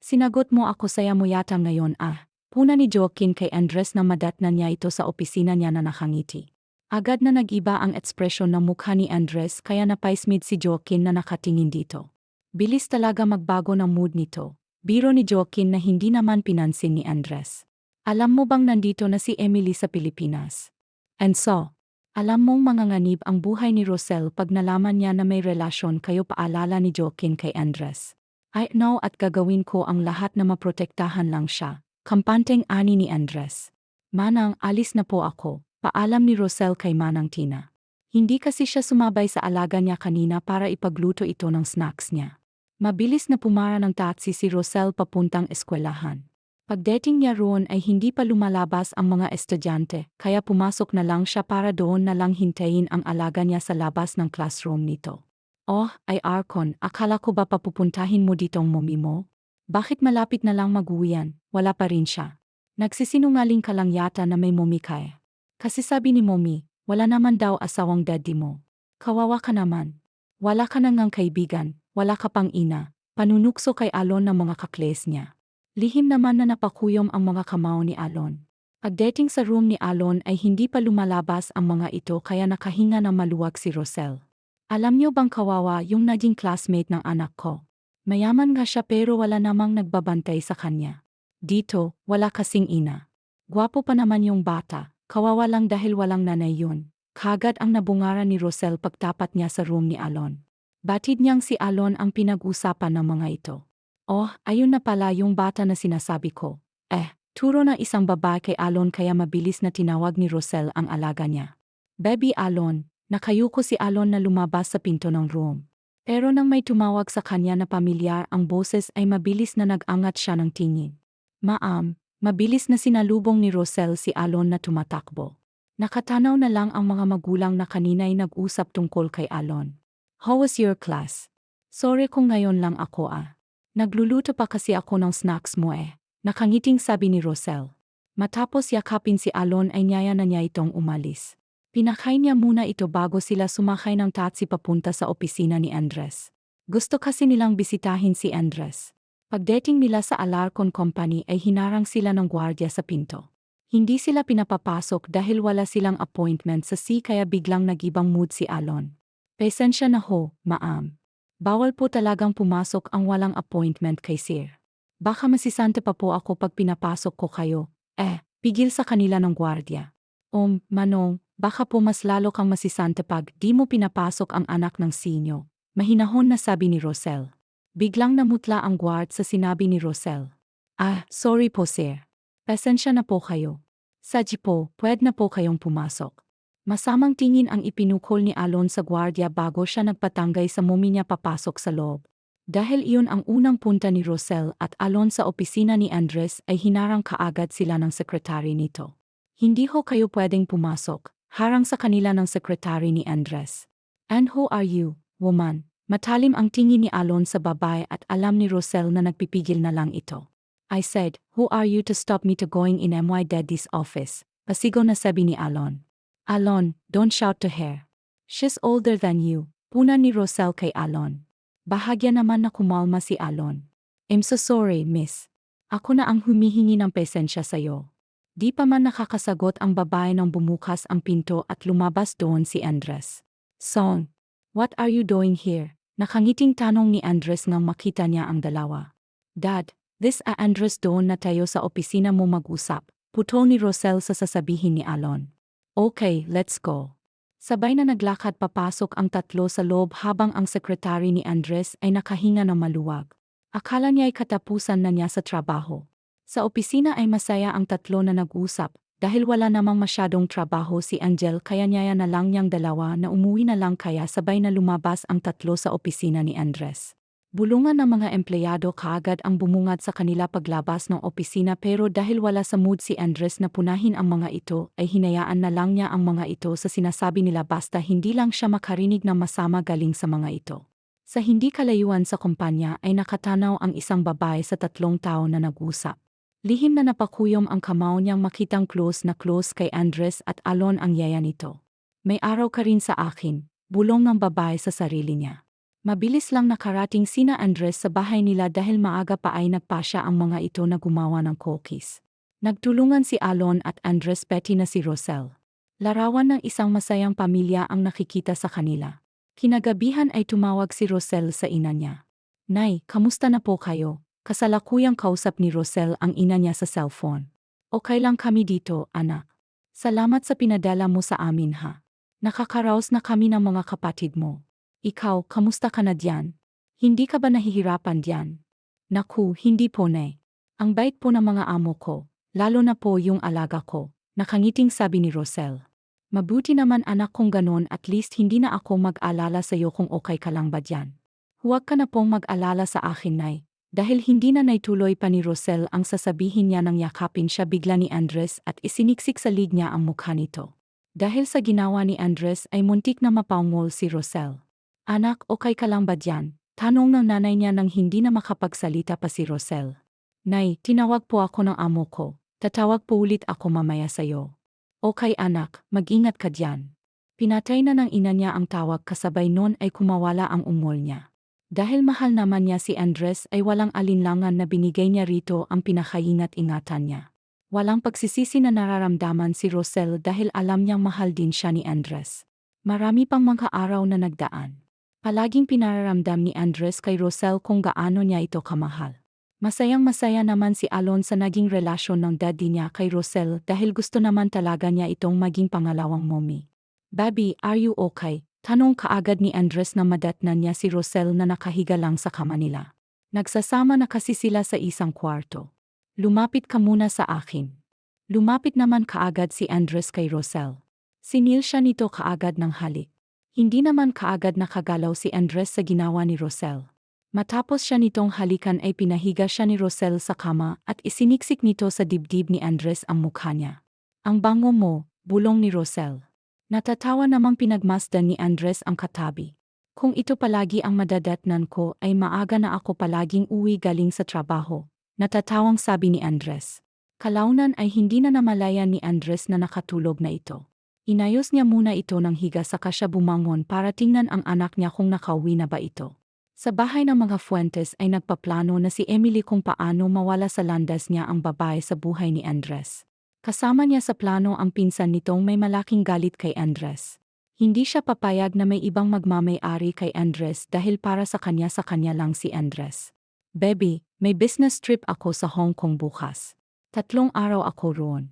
Sinagot mo ako saya mo yata ngayon Puna ni Joaquin kay Andres na madatnan niya ito sa opisina niya na nakangiti. Agad na nag-iba ang ekspresyon ng mukha ni Andres kaya napaismid si Joaquin na nakatingin dito. Bilis talaga magbago ng mood nito. Biro ni Joaquin na hindi naman pinansin ni Andres. Alam mo bang nandito na si Emily sa Pilipinas? And so, alam mong manganganib ang buhay ni Rosel pag nalaman niya na may relasyon kayo, paalala ni Joaquin kay Andres. I know at gagawin ko ang lahat na maprotektahan lang siya. Kampanteng ani ni Andres. Manang, alis na po ako. Paalam ni Rosel kay Manang Tina. Hindi kasi siya sumabay sa alaga niya kanina para ipagluto ito ng snacks niya. Mabilis na pumara ng taxi si Rosel papuntang eskwelahan. Pagdating niya roon ay hindi pa lumalabas ang mga estudyante, kaya pumasok na lang siya para doon na lang hintayin ang alaga niya sa labas ng classroom nito. Oh, ay Arcon, akala ko ba papupuntahin mo ditong mommy mo? Bakit malapit na lang mag-uwian? Wala pa rin siya. Nagsisinungaling ka lang yata na may mommy ka eh. Kasi sabi ni mommy, wala naman daw asawang daddy mo. Kawawa ka naman. Wala ka nang kaibigan, wala ka pang ina. Panunukso kay Alon ng mga kakles niya. Lihim naman na napakuyom ang mga kamao ni Alon. Pagdating sa room ni Alon ay hindi pa lumalabas ang mga ito kaya nakahinga na maluwag si Rosel. Alam niyo bang kawawa yung naging classmate ng anak ko? Mayaman nga siya pero wala namang nagbabantay sa kanya. Dito, wala kasing ina. Gwapo pa naman yung bata. Kawawa lang dahil walang nanay yun. Kagad ang nabungara ni Rosel pagtapat niya sa room ni Alon. Batid niyang si Alon ang pinag-usapan ng mga ito. Oh, ayun na pala yung bata na sinasabi ko. Turo ng isang babae kay Alon kaya mabilis na tinawag ni Rosel ang alaga niya. Baby Alon, nakayuko si Alon na lumabas sa pinto ng room. Pero nang may tumawag sa kanya na pamilyar ang boses ay mabilis na nag-angat siya ng tingin. Ma'am. Mabilis na sinalubong ni Rosel si Alon na tumatakbo. Nakatanaw na lang ang mga magulang na kanina'y nag-usap tungkol kay Alon. How was your class? Sorry kung ngayon lang ako Nagluluto pa kasi ako ng snacks mo Nakangiting sabi ni Rosel. Matapos yakapin si Alon ay niyaya na niya itong umalis. Pinakain niya muna ito bago sila sumakay ng taxi papunta sa opisina ni Andres. Gusto kasi nilang bisitahin si Andres. Pagdating nila sa Alarcon Company ay hinarang sila ng gwardiya sa pinto. Hindi sila pinapapasok dahil wala silang appointment sa C kaya biglang nagibang mood si Alon. Pasensya na ho, ma'am. Bawal po talagang pumasok ang walang appointment kay Sir. Baka masisante pa po ako pag pinapasok ko kayo. Pigil sa kanila ng gwardiya. Manong, baka po mas lalo kang masisante pag di mo pinapasok ang anak ng sinyo. Mahinahon na sabi ni Rosel. Biglang namutla ang guard sa sinabi ni Rosel. Sorry po sir. Pasensya na po kayo. Sadji po, pwede na po kayong pumasok. Masamang tingin ang ipinukol ni Alon sa gwardiya bago siya nagpatangay sa mommy niya papasok sa loob. Dahil iyon ang unang punta ni Rosel at Alon sa opisina ni Andres ay hinarang kaagad sila ng sekretary nito. Hindi ho kayo pwedeng pumasok, harang sa kanila ng sekretary ni Andres. And who are you, woman? Matalim ang tingin ni Alon sa babae at alam ni Rosel na nagpipigil na lang ito. I said, who are you to stop me to going in my daddy's office? Pasigaw na sabi ni Alon. Alon, don't shout to her. She's older than you, puna ni Rosel kay Alon. Bahagya naman na kumalma si Alon. I'm so sorry, miss. Ako na ang humihingi ng pasensya sa'yo. Di pa man nakakasagot ang babae nang bumukas ang pinto at lumabas doon si Andres. Song, what are you doing here? Nakangiting tanong ni Andres nang makita niya ang dalawa. Dad, this Andres doon na tayo sa opisina mo mag-usap. Putol ni Rosel sa sasabihin ni Alon. Okay, let's go. Sabay na naglakad papasok ang tatlo sa loob habang ang sekretary ni Andres ay nakahinga ng maluwag. Akala niya ay katapusan na niya sa trabaho. Sa opisina ay masaya ang tatlo na nag-usap. Dahil wala namang masyadong trabaho si Angel kaya niyaya na lang niyang dalawa na umuwi na lang kaya sabay na lumabas ang tatlo sa opisina ni Andres. Bulungan ng mga empleyado kaagad ang bumungad sa kanila paglabas ng opisina pero dahil wala sa mood si Andres na punahin ang mga ito ay hinayaan na lang niya ang mga ito sa sinasabi nila basta hindi lang siya makarinig ng masama galing sa mga ito. Sa hindi kalayuan sa kumpanya ay nakatanaw ang isang babae sa tatlong tao na nag-usap. Lihim na napakuyom ang kamao niyang makitang close na close kay Andres at Alon ang yaya nito. May araw ka rin sa akin, bulong ng babae sa sarili niya. Mabilis lang nakarating sina Andres sa bahay nila dahil maaga pa ay nagpasya ang mga ito na gumawa ng cookies. Nagtulungan si Alon at Andres pati na si Rosel. Larawan ng isang masayang pamilya ang nakikita sa kanila. Kinagabihan ay tumawag si Rosel sa ina niya. Nay, kamusta na po kayo? Kasalukuyang kausap ni Rosel ang ina niya sa cellphone. Okay lang kami dito, anak. Salamat sa pinadala mo sa amin ha. Nakakaraos na kami ng mga kapatid mo. Ikaw, kamusta ka na diyan? Hindi ka ba nahihirapan diyan? Naku, hindi po nay. Ang bait po ng mga amo ko, lalo na po yung alaga ko, nakangiting sabi ni Rosel. Mabuti naman anak kung ganon, at least hindi na ako mag-alala sa iyo kung okay ka lang ba diyan. Huwag ka na pong mag-alala sa akin nay. Dahil hindi na naituloy pa ni Rosel ang sasabihin niya nang yakapin siya bigla ni Andres at isiniksik sa lig niya ang mukha nito. Dahil sa ginawa ni Andres ay muntik na mapaungol si Rosel. Anak, okay ka lang ba diyan? Tanong ng nanay niya nang hindi na makapagsalita pa si Rosel. Nay, tinawag po ako ng amo ko. Tatawag po ulit ako mamaya sa'yo. Okay anak, mag-ingat ka diyan. Pinatay na ng ina niya ang tawag kasabay nun ay kumawala ang ungol niya. Dahil mahal naman niya si Andres ay walang alinlangan na binigay niya rito ang pinakaingat-ingatan niya. Walang pagsisisi na nararamdaman si Rosel dahil alam niyang mahal din siya ni Andres. Marami pang mga araw na nagdaan. Palaging pinararamdam ni Andres kay Rosel kung gaano niya ito kamahal. Masayang-masaya naman si Alon sa naging relasyon ng daddy niya kay Rosel dahil gusto naman talaga niya itong maging pangalawang mommy. Baby, are you okay? Tanong kaagad ni Andres na madatnan niya si Rosel na nakahiga lang sa kama nila. Nagsasama na kasi sila sa isang kwarto. Lumapit ka muna sa akin. Lumapit naman kaagad si Andres kay Rosel. Sinil siya nito kaagad ng halik. Hindi naman kaagad nakagalaw si Andres sa ginawa ni Rosel. Matapos siya nitong halikan ay pinahiga siya ni Rosel sa kama at isiniksik nito sa dibdib ni Andres ang mukha niya. Ang bango mo, bulong ni Rosel. Natatawa namang pinagmasdan ni Andres ang katabi. Kung ito palagi ang madadatnan ko ay maaga na ako palaging uwi galing sa trabaho. Natatawang sabi ni Andres. Kalaunan ay hindi na namalayan ni Andres na nakatulog na ito. Inayos niya muna ito ng higa saka siya bumangon para tingnan ang anak niya kung nakauwi na ba ito. Sa bahay ng mga Fuentes ay nagpaplano na si Emily kung paano mawala sa landas niya ang babae sa buhay ni Andres. Kasama niya sa plano ang pinsan nitong may malaking galit kay Andres. Hindi siya papayag na may ibang magmamay-ari kay Andres dahil para sa kanya lang si Andres. Baby, may business trip ako sa Hong Kong bukas. 3 araw ako roon.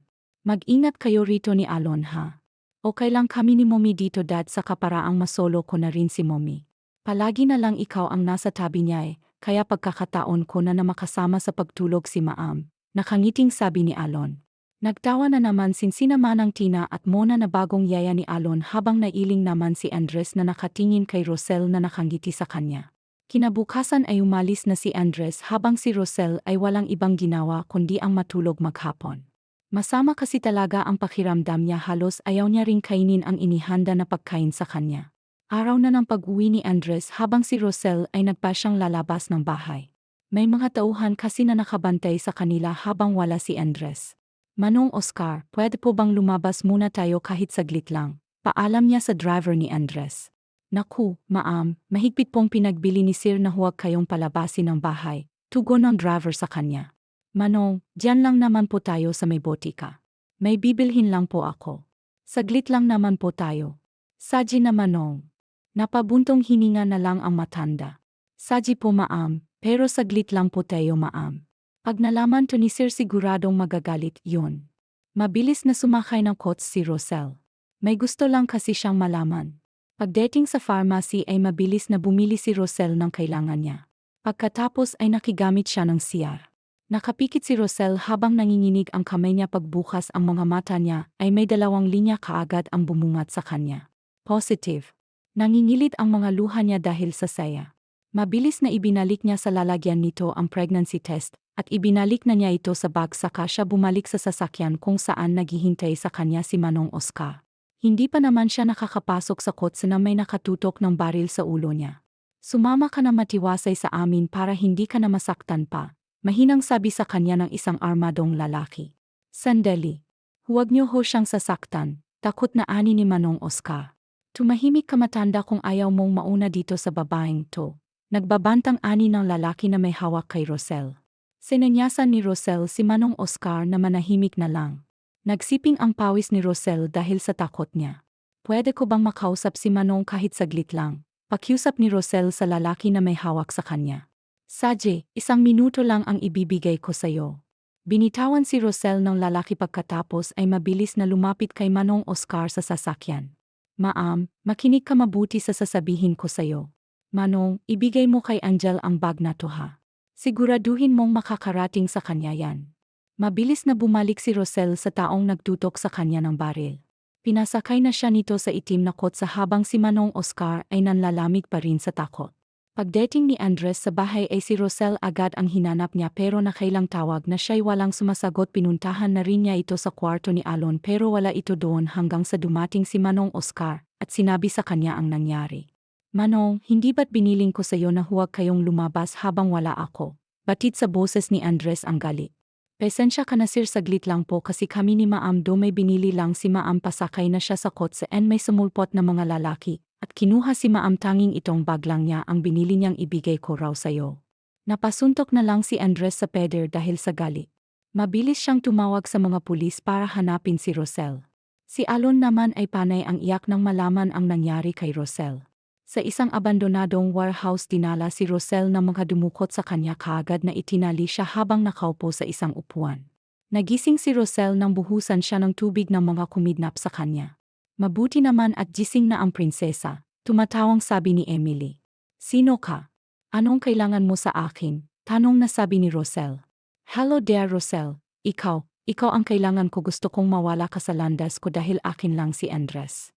Mag-ingat kayo rito ni Alon ha. Okay lang kami ni Mommy dito dad sa kaparaang masolo ko na rin si Mommy. Palagi na lang ikaw ang nasa tabi niya kaya pagkakataon ko na makasama sa pagtulog si Maam, nakangiting sabi ni Alon. Nagtawa na naman sinsinamanan ng Tina at Mona na bagong yaya ni Alon habang nailing naman si Andres na nakatingin kay Rosel na nakangiti sa kanya. Kinabukasan ay umalis na si Andres habang si Rosel ay walang ibang ginawa kundi ang matulog maghapon. Masama kasi talaga ang pakiramdam niya, halos ayaw niya ring kainin ang inihanda na pagkain sa kanya. Araw na ng pag-uwi ni Andres habang si Rosel ay nagpa siyang lalabas ng bahay. May mga tauhan kasi na nakabantay sa kanila habang wala si Andres. Manong Oscar, pwede po bang lumabas muna tayo kahit saglit lang? Paalam niya sa driver ni Andres. Naku, Maam, mahigpit pong pinagbili ni Sir na huwag kayong palabasin ng bahay. Tugon ng driver sa kanya. Manong, diyan lang naman po tayo sa may botika. May bibilhin lang po ako. Saglit lang naman po tayo. Saji na Manong. Napabuntong hininga na lang ang matanda. Saji po Maam, pero saglit lang po tayo Maam. Pag nalaman to ni Sir siguradong magagalit yun. Mabilis na sumakay ng coach si Rosel. May gusto lang kasi siyang malaman. Pagdating sa pharmacy ay mabilis na bumili si Rosel ng kailangan niya. Pagkatapos ay nakigamit siya ng CR. Nakapikit si Rosel habang nanginginig ang kamay niya, pagbukas ang mga mata niya ay may 2 linya kaagad ang bumungat sa kanya. Positive. Nangingilid ang mga luha niya dahil sa saya. Mabilis na ibinalik niya sa lalagyan nito ang pregnancy test at ibinalik na niya ito sa bag saka siya bumalik sa sasakyan kung saan naghihintay sa kanya si Manong Oscar. Hindi pa naman siya nakakapasok sa kotse na may nakatutok ng baril sa ulo niya. Sumama ka na matiwasay sa amin para hindi ka na masaktan pa, mahinang sabi sa kanya ng isang armadong lalaki. Sandali. Huwag niyo ho siyang sasaktan, takot na ani ni Manong Oscar. Tumahimik ka matanda kung ayaw mong mauna dito sa babaeng to. Nagbabantang ani ng lalaki na may hawak kay Rosel. Sinanyasan ni Rosel si Manong Oscar na manahimik na lang. Nagsiping ang pawis ni Rosel dahil sa takot niya. Pwede ko bang makausap si Manong kahit saglit lang? Pakiusap ni Rosel sa lalaki na may hawak sa kanya. Saje, 1 minuto lang ang ibibigay ko sa'yo. Binitawan si Rosel ng lalaki pagkatapos ay mabilis na lumapit kay Manong Oscar sa sasakyan. Ma'am, makinig ka mabuti sa sasabihin ko sa'yo. Manong, ibigay mo kay Angel ang bag na to ha. Siguraduhin mong makakarating sa kanya yan. Mabilis na bumalik si Rosel sa taong nagtutok sa kanya ng baril. Pinasakay na siya nito sa itim na kotse habang si Manong Oscar ay nanlalamig pa rin sa takot. Pagdating ni Andres sa bahay ay si Rosel agad ang hinanap niya pero nakailang tawag na siya'y walang sumasagot. Pinuntahan na rin niya ito sa kwarto ni Alon pero wala ito doon hanggang sa dumating si Manong Oscar at sinabi sa kanya ang nangyari. Manong, hindi ba't biniling ko sa'yo na huwag kayong lumabas habang wala ako? Batid sa boses ni Andres ang galit. Pasensya ka na sir, saglit lang po kasi kami ni Maam Do may binili lang si Maam, pasakay na siya sa kotse and may sumulpot na mga lalaki at kinuha si Maam, tanging itong bag lang niya ang binili niyang ibigay ko raw sa'yo. Napasuntok na lang si Andres sa peder dahil sa galit. Mabilis siyang tumawag sa mga pulis para hanapin si Rosel. Si Alon naman ay panay ang iyak nang malaman ang nangyari kay Rosel. Sa isang abandonadong warehouse dinala si Rosel na mga dumukot sa kanya, kaagad na itinali siya habang nakaupo sa isang upuan. Nagising si Rosel nang buhusan siya ng tubig ng mga kumidnap sa kanya. Mabuti naman at gising na ang prinsesa, tumatawang sabi ni Emily. Sino ka? Anong kailangan mo sa akin? Tanong na sabi ni Rosel. Hello there Rosel, ikaw ang kailangan ko, gusto kong mawala ka sa landas ko dahil akin lang si Andres.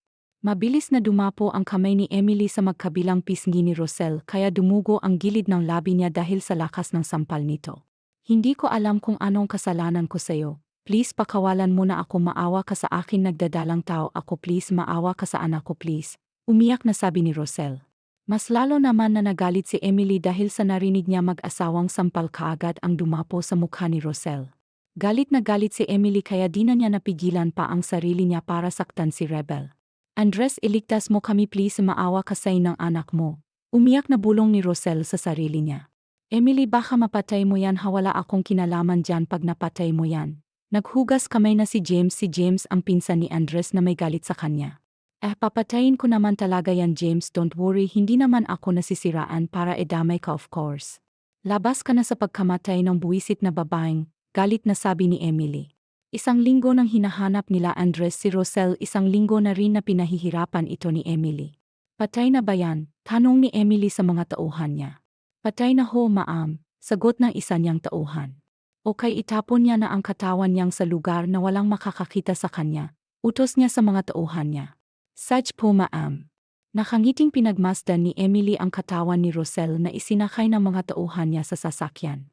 Mabilis na dumapo ang kamay ni Emily sa magkabilang pisngi ni Rosel kaya dumugo ang gilid ng labi niya dahil sa lakas ng sampal nito. Hindi ko alam kung anong kasalanan ko sa'yo. Please pakawalan mo na ako, maawa ka sa akin, nagdadalang tao ako, please maawa ka sa anak ko please. Umiyak na sabi ni Rosel. Mas lalo naman na nagalit si Emily dahil sa narinig niya mag-asawang sampal, kaagad ang dumapo sa mukha ni Rosel. Galit na galit si Emily kaya di na niya napigilan pa ang sarili niya para saktan si Rebel. Andres, iligtas mo kami please, maawa ka sa ng anak mo. Umiyak na bulong ni Rosel sa sarili niya. Emily, baka mapatay mo yan, hawala akong kinalaman dyan pag napatay mo yan. Naghugas kamay na si James ang pinsan ni Andres na may galit sa kanya. Papatayin ko naman talaga yan James, don't worry, hindi naman ako nasisiraan para edamay ka of course. Labas ka na sa pagkamatay ng buwisit na babaeng, galit na sabi ni Emily. 1 linggo nang hinahanap nila Andres si Rosel, 1 linggo na rin na pinahihirapan ito ni Emily. Patay na ba yan? Tanong ni Emily sa mga tauhan niya. Patay na ho Maam, sagot ng isa niyang tauhan. Okay, itapon niya na ang katawan niyang sa lugar na walang makakakita sa kanya, utos niya sa mga tauhan niya. Saj po Maam. Nakangiting pinagmasdan ni Emily ang katawan ni Rosel na isinakay ng mga tauhan niya sa sasakyan.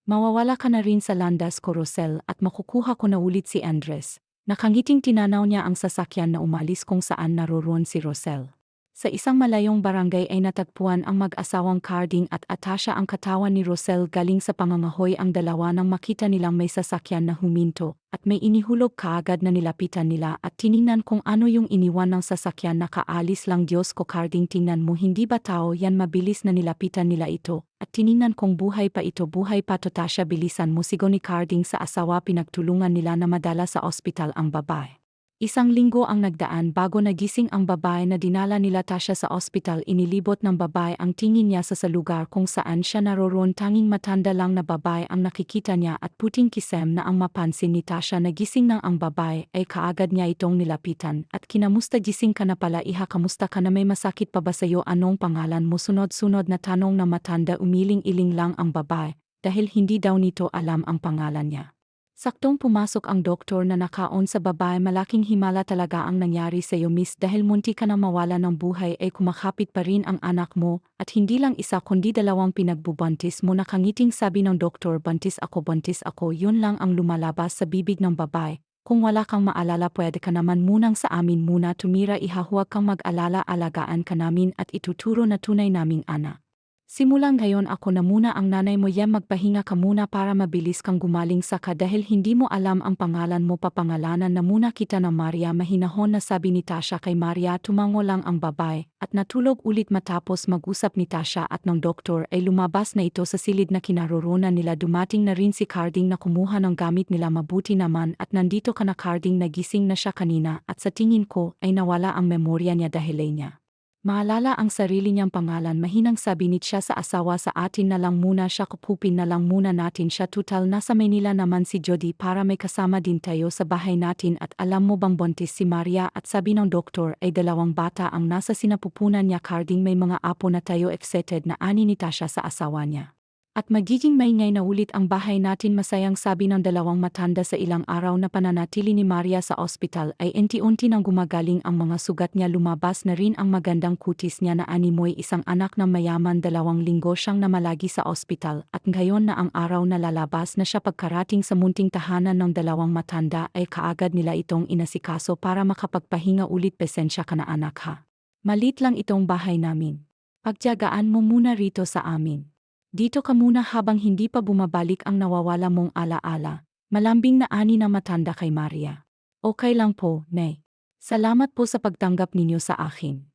Mawawala ka na rin sa landas ko Rosel at makukuha ko na ulit si Andres. Nakangiting tinanaw niya ang sasakyan na umalis kung saan naroroon si Rosel. Sa isang malayong barangay ay natagpuan ang mag-asawang Carding at Atasha, ang katawan ni Rosel galing sa pangangahoy ang dalawa nang makita nilang may sasakyan na huminto at may inihulog, kaagad na nilapitan nila at tiningnan kung ano yung iniwan ng sasakyan. Nakaalis lang, Diyos ko Carding, tingnan mo, hindi ba tao yan? Mabilis na nilapitan nila ito at tiningnan kung buhay pa ito. Buhay pa to Tasha, bilisan mo, sigaw ni Carding sa asawa. Pinagtulungan nila na madala sa ospital ang babae. 1 linggo ang nagdaan bago nagising ang babae na dinala nila Tasha sa ospital. Inilibot ng babae ang tingin niya sa lugar kung saan siya naroroon. Tanging matanda lang na babae ang nakikita niya at puting kisem na ang mapansin ni Tasha. Nagising nang ang babae ay kaagad niya itong nilapitan at kinamusta. Gising ka na pala iha, kamusta ka na, may masakit pa ba sa'yo? Anong pangalan mo? Sunod-sunod na tanong na matanda. Umiling-iling lang ang babae dahil hindi daw nito alam ang pangalan niya. Saktong pumasok ang doktor na nakaon sa babae. Malaking himala talaga ang nangyari sa iyo miss, dahil munti ka na mawala ng buhay ay kumakapit pa rin ang anak mo at hindi lang isa kundi 2 pinagbubuntis mo. Nakangiting sabi ng doktor, buntis ako. Yun lang ang lumalabas sa bibig ng babae. Kung wala kang maalala pwede ka naman munang sa amin muna tumira iha, huwag kang mag-alala, alagaan ka namin at ituturo na tunay naming anak. Simulang ngayon ako na muna ang nanay mo yan magpahinga ka muna para mabilis kang gumaling saka dahil hindi mo alam ang pangalan mo papangalanan na muna kita ng Maria mahinahon na sabi ni Tasha kay Maria tumango lang ang babae at natulog ulit matapos mag-usap ni Tasha at ng doktor ay lumabas na ito sa silid na kinaroroonan nila dumating na rin si Carding na kumuha ng gamit nila mabuti naman at nandito ka na Carding nagising na siya kanina at sa tingin ko ay nawala ang memorya niya dahil niya. Maalala ang sarili niyang pangalan mahinang sabi ni siya sa asawa sa atin na lang muna siya kupupin na lang muna natin siya tutal nasa Maynila naman si Jody para may kasama din tayo sa bahay natin at alam mo bang buntis si Maria at sabi ng doktor ay 2 bata ang nasa sinapupunan niya Carding may mga apo na tayo excited na ani ni Tasha sa asawa niya. At magiging maingay na ulit ang bahay natin masayang sabi ng 2 matanda sa ilang araw na pananatili ni Maria sa ospital ay unti-unti nang gumagaling ang mga sugat niya lumabas na rin ang magandang kutis niya na animoy isang anak ng mayaman 2 linggo siyang namalagi sa ospital at ngayon na ang araw na lalabas na siya pagkarating sa munting tahanan ng 2 matanda ay kaagad nila itong inasikaso para makapagpahinga ulit pasensya ka na anak ha. Malit lang itong bahay namin. Pagtiyagaan mo muna rito sa amin. Dito ka muna habang hindi pa bumabalik ang nawawala mong alaala. Malambing na ani na matanda kay Maria. Okay lang po, Nay. Salamat po sa pagtanggap ninyo sa akin.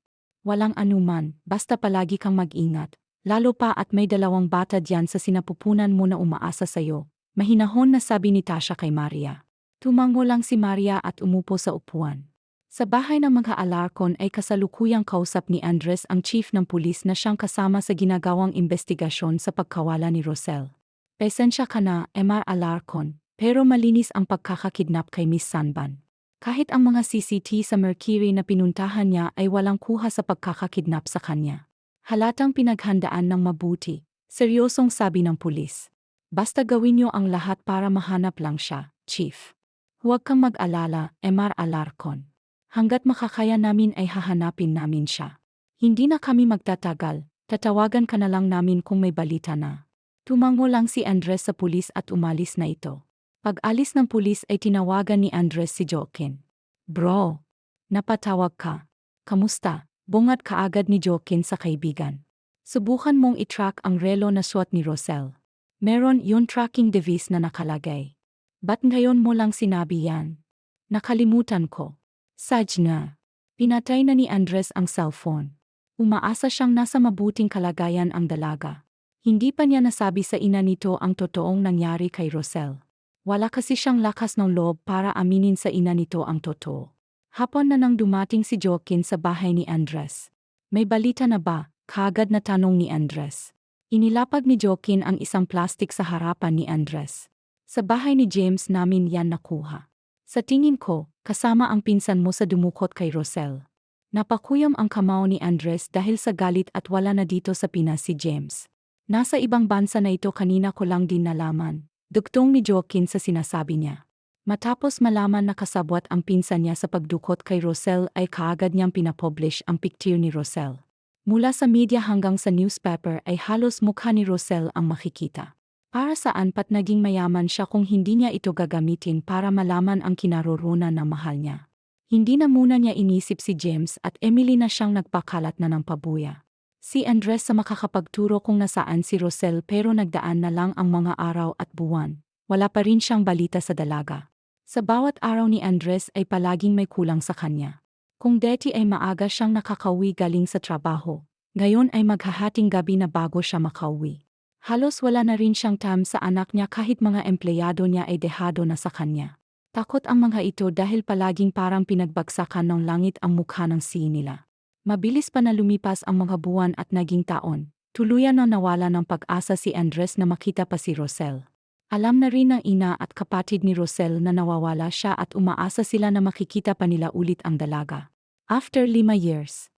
Walang anuman, basta palagi kang mag-ingat. Lalo pa at may 2 bata diyan sa sinapupunan mo na umaasa sa'yo. Mahinahon na sabi ni Tasha kay Maria. Tumango lang si Maria at umupo sa upuan. Sa bahay ng mga Alarcon ay kasalukuyang kausap ni Andres ang chief ng pulis na siyang kasama sa ginagawang investigasyon sa pagkawala ni Rosel. Pasensya ka na, Mr. Alarcon, pero malinis ang pagkakakidnap kay Miss Sanban. Kahit ang mga CCTV sa Mercury na pinuntahan niya ay walang kuha sa pagkakakidnap sa kanya. Halatang pinaghandaan ng mabuti, seryosong sabi ng pulis. Basta gawin niyo ang lahat para mahanap lang siya, Chief. Huwag kang mag-alala, Mr. Alarcon. Hanggat makakaya namin ay hahanapin namin siya. Hindi na kami magtatagal, tatawagan ka na lang namin kung may balita na. Tumango lang si Andres sa pulis at umalis na ito. Pag-alis ng pulis ay tinawagan ni Andres si Joaquin. Bro, napatawag ka. Kamusta? Bungat kaagad ni Joaquin sa kaibigan. Subukan mong i-track ang relo na suot ni Rosel. Meron yun tracking device na nakalagay. Ba't ngayon mo lang sinabi yan? Nakalimutan ko. Saj na. Pinatay na ni Andres ang cellphone. Umaasa siyang nasa mabuting kalagayan ang dalaga. Hindi pa niya nasabi sa ina nito ang totoong nangyari kay Rosel. Wala kasi siyang lakas ng loob para aminin sa ina nito ang totoo. Hapon na nang dumating si Joaquin sa bahay ni Andres. May balita na ba? Kaagad na tanong ni Andres. Inilapag ni Joaquin ang isang plastik sa harapan ni Andres. Sa bahay ni James namin yan nakuha. Sa tingin ko, kasama ang pinsan mo sa dumukot kay Rosel. Napakuyam ang kamao ni Andres dahil sa galit at wala na dito sa Pinas si James. Nasa ibang bansa na ito kanina ko lang din nalaman. Dugtong ni Joaquin sa sinasabi niya. Matapos malaman na kasabwat ang pinsan niya sa pagdukot kay Rosel ay kaagad niyang pinapublish ang picture ni Rosel. Mula sa media hanggang sa newspaper ay halos mukha ni Rosel ang makikita. Para saan pat naging mayaman siya kung hindi niya ito gagamitin para malaman ang kinaroroonan ng mahal niya. Hindi na muna niya inisip si James at Emily na siyang nagpakalat na ng pabuya. Si Andres sa makakapagturo kung nasaan si Rosel pero nagdaan na lang ang mga araw at buwan. Wala pa rin siyang balita sa dalaga. Sa bawat araw ni Andres ay palaging may kulang sa kanya. Kung dati ay maaga siyang nakakauwi galing sa trabaho, ngayon ay maghahating gabi na bago siya makauwi. Halos wala na rin siyang time sa anak niya kahit mga empleyado niya ay dehado na sa kanya. Takot ang mga ito dahil palaging parang pinagbagsakan ng langit ang mukha ng nila. Mabilis pa na lumipas ang mga buwan at naging taon. Tuluyan na nawala ng pag-asa si Andres na makita pa si Rosel. Alam na rin ng ina at kapatid ni Rosel na nawawala siya at umaasa sila na makikita pa nila ulit ang dalaga. After 5 years.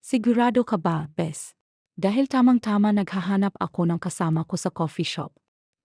Sigurado ka ba, Bes? Dahil tamang-tama naghahanap ako ng kasama ko sa coffee shop.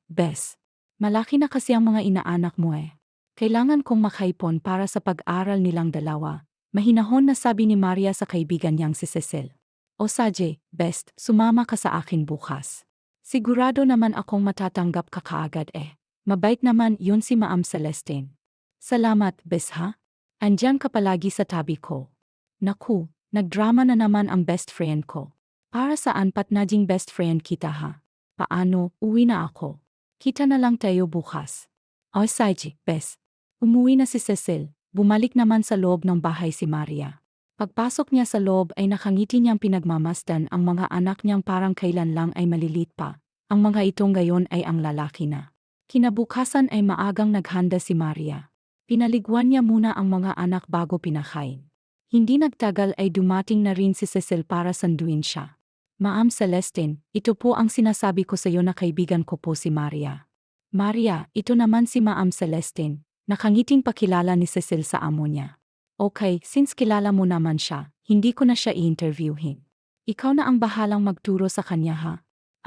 Bes, malaki na kasi ang mga inaanak mo eh. Kailangan kong makaipon para sa pag-aral nilang dalawa. Mahinahon na sabi ni Maria sa kaibigan niyang si Cecil. O Saje, best, sumama ka sa akin bukas. Sigurado naman akong matatanggap ka kaagad eh. Mabait naman yun si Ma'am Celestine. Salamat, Bes ha? Andiyan ka palagi sa tabi ko. Naku, nagdrama na naman ang best friend ko. Para saan pat naging best friend kita ha? Paano, uwi na ako. Kita na lang tayo bukas. O sige, bes. Umuwi na si Cecil, bumalik naman sa loob ng bahay si Maria. Pagpasok niya sa loob ay nakangiti niyang pinagmamasdan ang mga anak niyang parang kailan lang ay malilit pa. Ang mga itong gayon ay ang lalaki na. Kinabukasan ay maagang naghanda si Maria. Pinaliguan niya muna ang mga anak bago pinakain. Hindi nagtagal ay dumating na rin si Cecil para sanduin siya. Ma'am Celestine, ito po ang sinasabi ko sa iyo na kaibigan ko po si Maria. Maria, ito naman si Ma'am Celestine. Nakangiting pakilala ni Cecil sa amo niya. Okay, since kilala mo naman siya, hindi ko na siya i-interviewin. Ikaw na ang bahalang magturo sa kanya ha.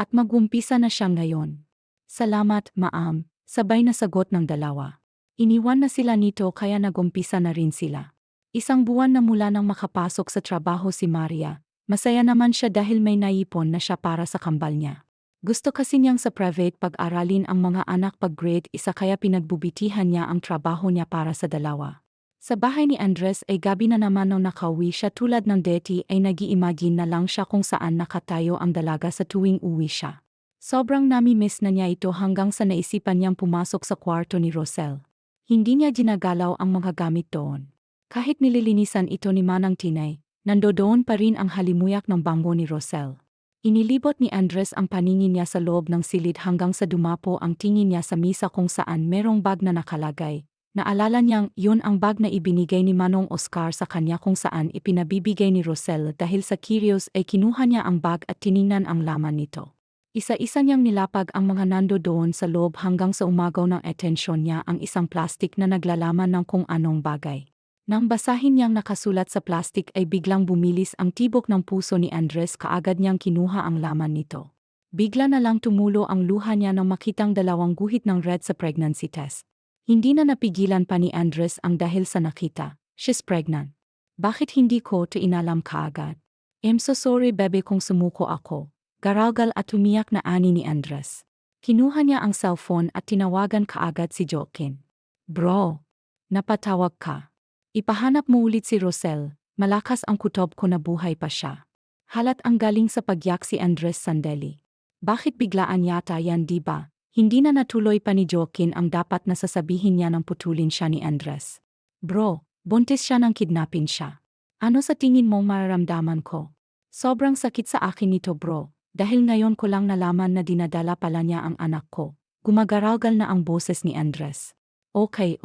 At mag-umpisa na siya ngayon. Salamat, ma'am, sabay na sagot ng dalawa. Iniwan na sila nito kaya nag-umpisa na rin sila. Isang buwan na mula nang makapasok sa trabaho si Maria. Masaya naman siya dahil may naipon na siya para sa kambal niya. Gusto kasi niyang sa private pag-aralin ang mga anak pag grade 1 kaya pinagbubitihan niya ang trabaho niya para sa dalawa. Sa bahay ni Andres ay gabi na naman nang nakauwi siya tulad ng deti ay nag-i-imagine na lang siya kung saan nakatayo ang dalaga sa tuwing uwi siya. Sobrang nami-miss na niya ito hanggang sa naisipan niyang pumasok sa kwarto ni Rosel. Hindi niya ginagalaw ang mga gamit doon. Kahit nililinisan ito ni Manang Tinay, nandoon pa rin ang halimuyak ng banggo ni Rosel. Inilibot ni Andres ang paningin niya sa loob ng silid hanggang sa dumapo ang tingin niya sa misa kung saan merong bag na nakalagay. Naalala niyang yun ang bag na ibinigay ni Manong Oscar sa kanya kung saan ipinabibigay ni Rosel dahil sa curious ay kinuha niya ang bag at tiningnan ang laman nito. Isa-isa niyang nilapag ang mga nandoon sa loob hanggang sa umagaw ng atensyon niya ang isang plastik na naglalaman ng kung anong bagay. Nang basahin niyang nakasulat sa plastik ay biglang bumilis ang tibok ng puso ni Andres kaagad niyang kinuha ang laman nito. Bigla na lang tumulo ang luha niya nang makitang 2 guhit ng red sa pregnancy test. Hindi na napigilan pa ni Andres ang dahil sa nakita, she's pregnant. Bakit hindi ko to inalam kaagad? I'm so sorry bebe kung sumuko ako. Garagal at umiyak na ani ni Andres. Kinuha niya ang cellphone at tinawagan kaagad si Joaquin. Bro, napatawag ka. Ipahanap mo ulit si Rosel, malakas ang kutob ko na buhay pa siya. Halat ang galing sa pagyak si Andres sandali. Bakit biglaan yata yan diba? Hindi na natuloy pa ni Joaquin ang dapat na sasabihin niya nang putulin siya ni Andres. Bro, buntis siya nang kidnapin siya. Ano sa tingin mo mararamdaman ko? Sobrang sakit sa akin nito bro, dahil ngayon ko lang nalaman na dinadala pala niya ang anak ko. Gumagaragal na ang boses ni Andres. Okay.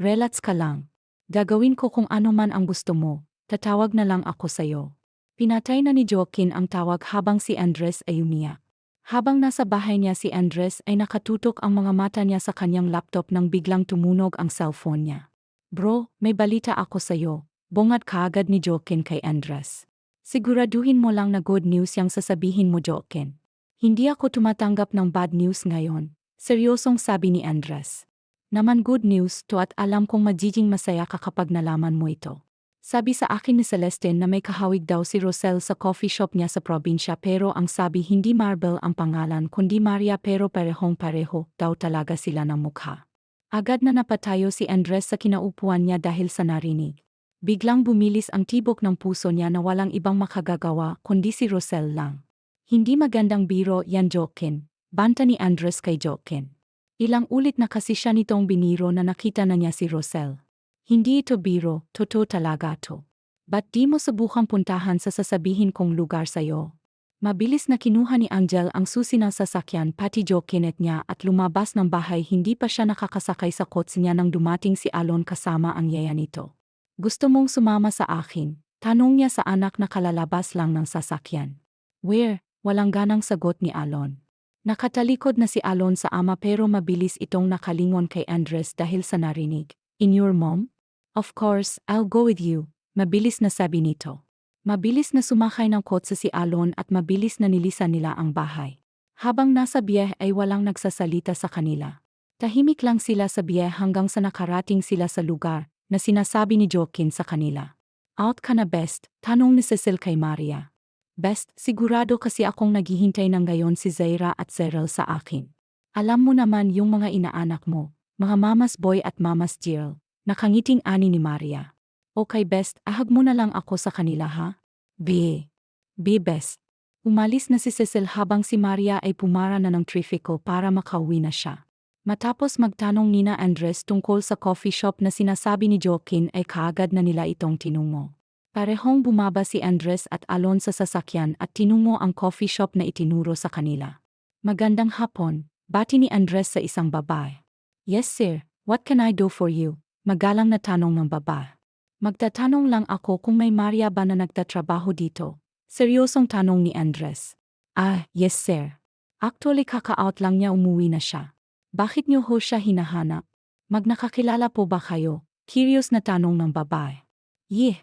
Relax ka lang. Gagawin ko kung ano man ang gusto mo, tatawag na lang ako sa'yo. Pinatay na ni Joaquin ang tawag habang si Andres ay umiyak. Habang nasa bahay niya si Andres ay nakatutok ang mga mata niya sa kanyang laptop nang biglang tumunog ang cellphone niya. Bro, may balita ako sa'yo, bungad kaagad ni Joaquin kay Andres. Siguraduhin mo lang na good news yang sasabihin mo Joaquin. Hindi ako tumatanggap ng bad news ngayon, seryosong sabi ni Andres. Naman good news to at alam kong magiging masaya ka kapag nalaman mo ito. Sabi sa akin ni Celestine na may kahawig daw si Rosel sa coffee shop niya sa probinsya pero ang sabi hindi Marble ang pangalan kundi Maria pero parehong-pareho daw talaga sila ng mukha. Agad na napatayo si Andres sa kinaupuan niya dahil sa narinig. Biglang bumilis ang tibok ng puso niya na walang ibang makagagawa kundi si Rosel lang. Hindi magandang biro yan Joaquin, banta ni Andres kay Joaquin. Ilang ulit na kasi siya nitong biniro na nakita na niya si Rosel. Hindi ito biro, totoo talaga to. Ba't di mo subukang puntahan sa sasabihin kong lugar sa'yo? Mabilis na kinuha ni Angel ang susi ng sasakyan pati Joaquinette niya at lumabas ng bahay hindi pa siya nakakasakay sa kotse niya nang dumating si Alon kasama ang yaya nito. Gusto mong sumama sa akin? Tanong niya sa anak na kalalabas lang ng sasakyan. Where? Walang ganang sagot ni Alon. Nakatalikod na si Alon sa ama pero mabilis itong nakalingon kay Andres dahil sa narinig. In your mom? Of course, I'll go with you, mabilis na sabi nito. Mabilis na sumakay ng kotse si Alon at mabilis na nilisan nila ang bahay. Habang nasa biyahe ay walang nagsasalita sa kanila. Tahimik lang sila sa biyahe hanggang sa nakarating sila sa lugar na sinasabi ni Joaquin sa kanila. Out ka na best? Tanong ni Cecil kay Maria. Best, sigurado kasi akong naghihintay ng gayon si Zaira at Zerel sa akin. Alam mo naman yung mga inaanak mo, mga Mamas Boy at Mamas Jill, nakangiting ani ni Maria. Okay best, ahag mo na lang ako sa kanila ha? Be best. Umalis na si Cecil habang si Maria ay pumara na ng trifiko para makauwi na siya. Matapos magtanong nina Andres tungkol sa coffee shop na sinasabi ni Joaquin ay kaagad na nila itong tinungo. Parehong bumaba si Andres at Alon sa sasakyan at tinungo ang coffee shop na itinuro sa kanila. Magandang hapon, bati ni Andres sa isang babae. Yes sir, what can I do for you? Magalang na tanong ng babae. Magtatanong lang ako kung may Maria ba na nagtatrabaho dito. Seryosong tanong ni Andres. Yes sir. Actually kaka-out lang niya umuwi na siya. Bakit niyo ho siya hinahanap? Magnakakilala po ba kayo? Curious na tanong ng babae.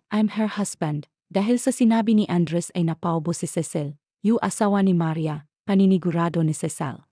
I'm her husband. Dahil sa sinabi ni Andres ay napaubo si Cecil, yung asawa ni Maria, paninigurado ni Cecil.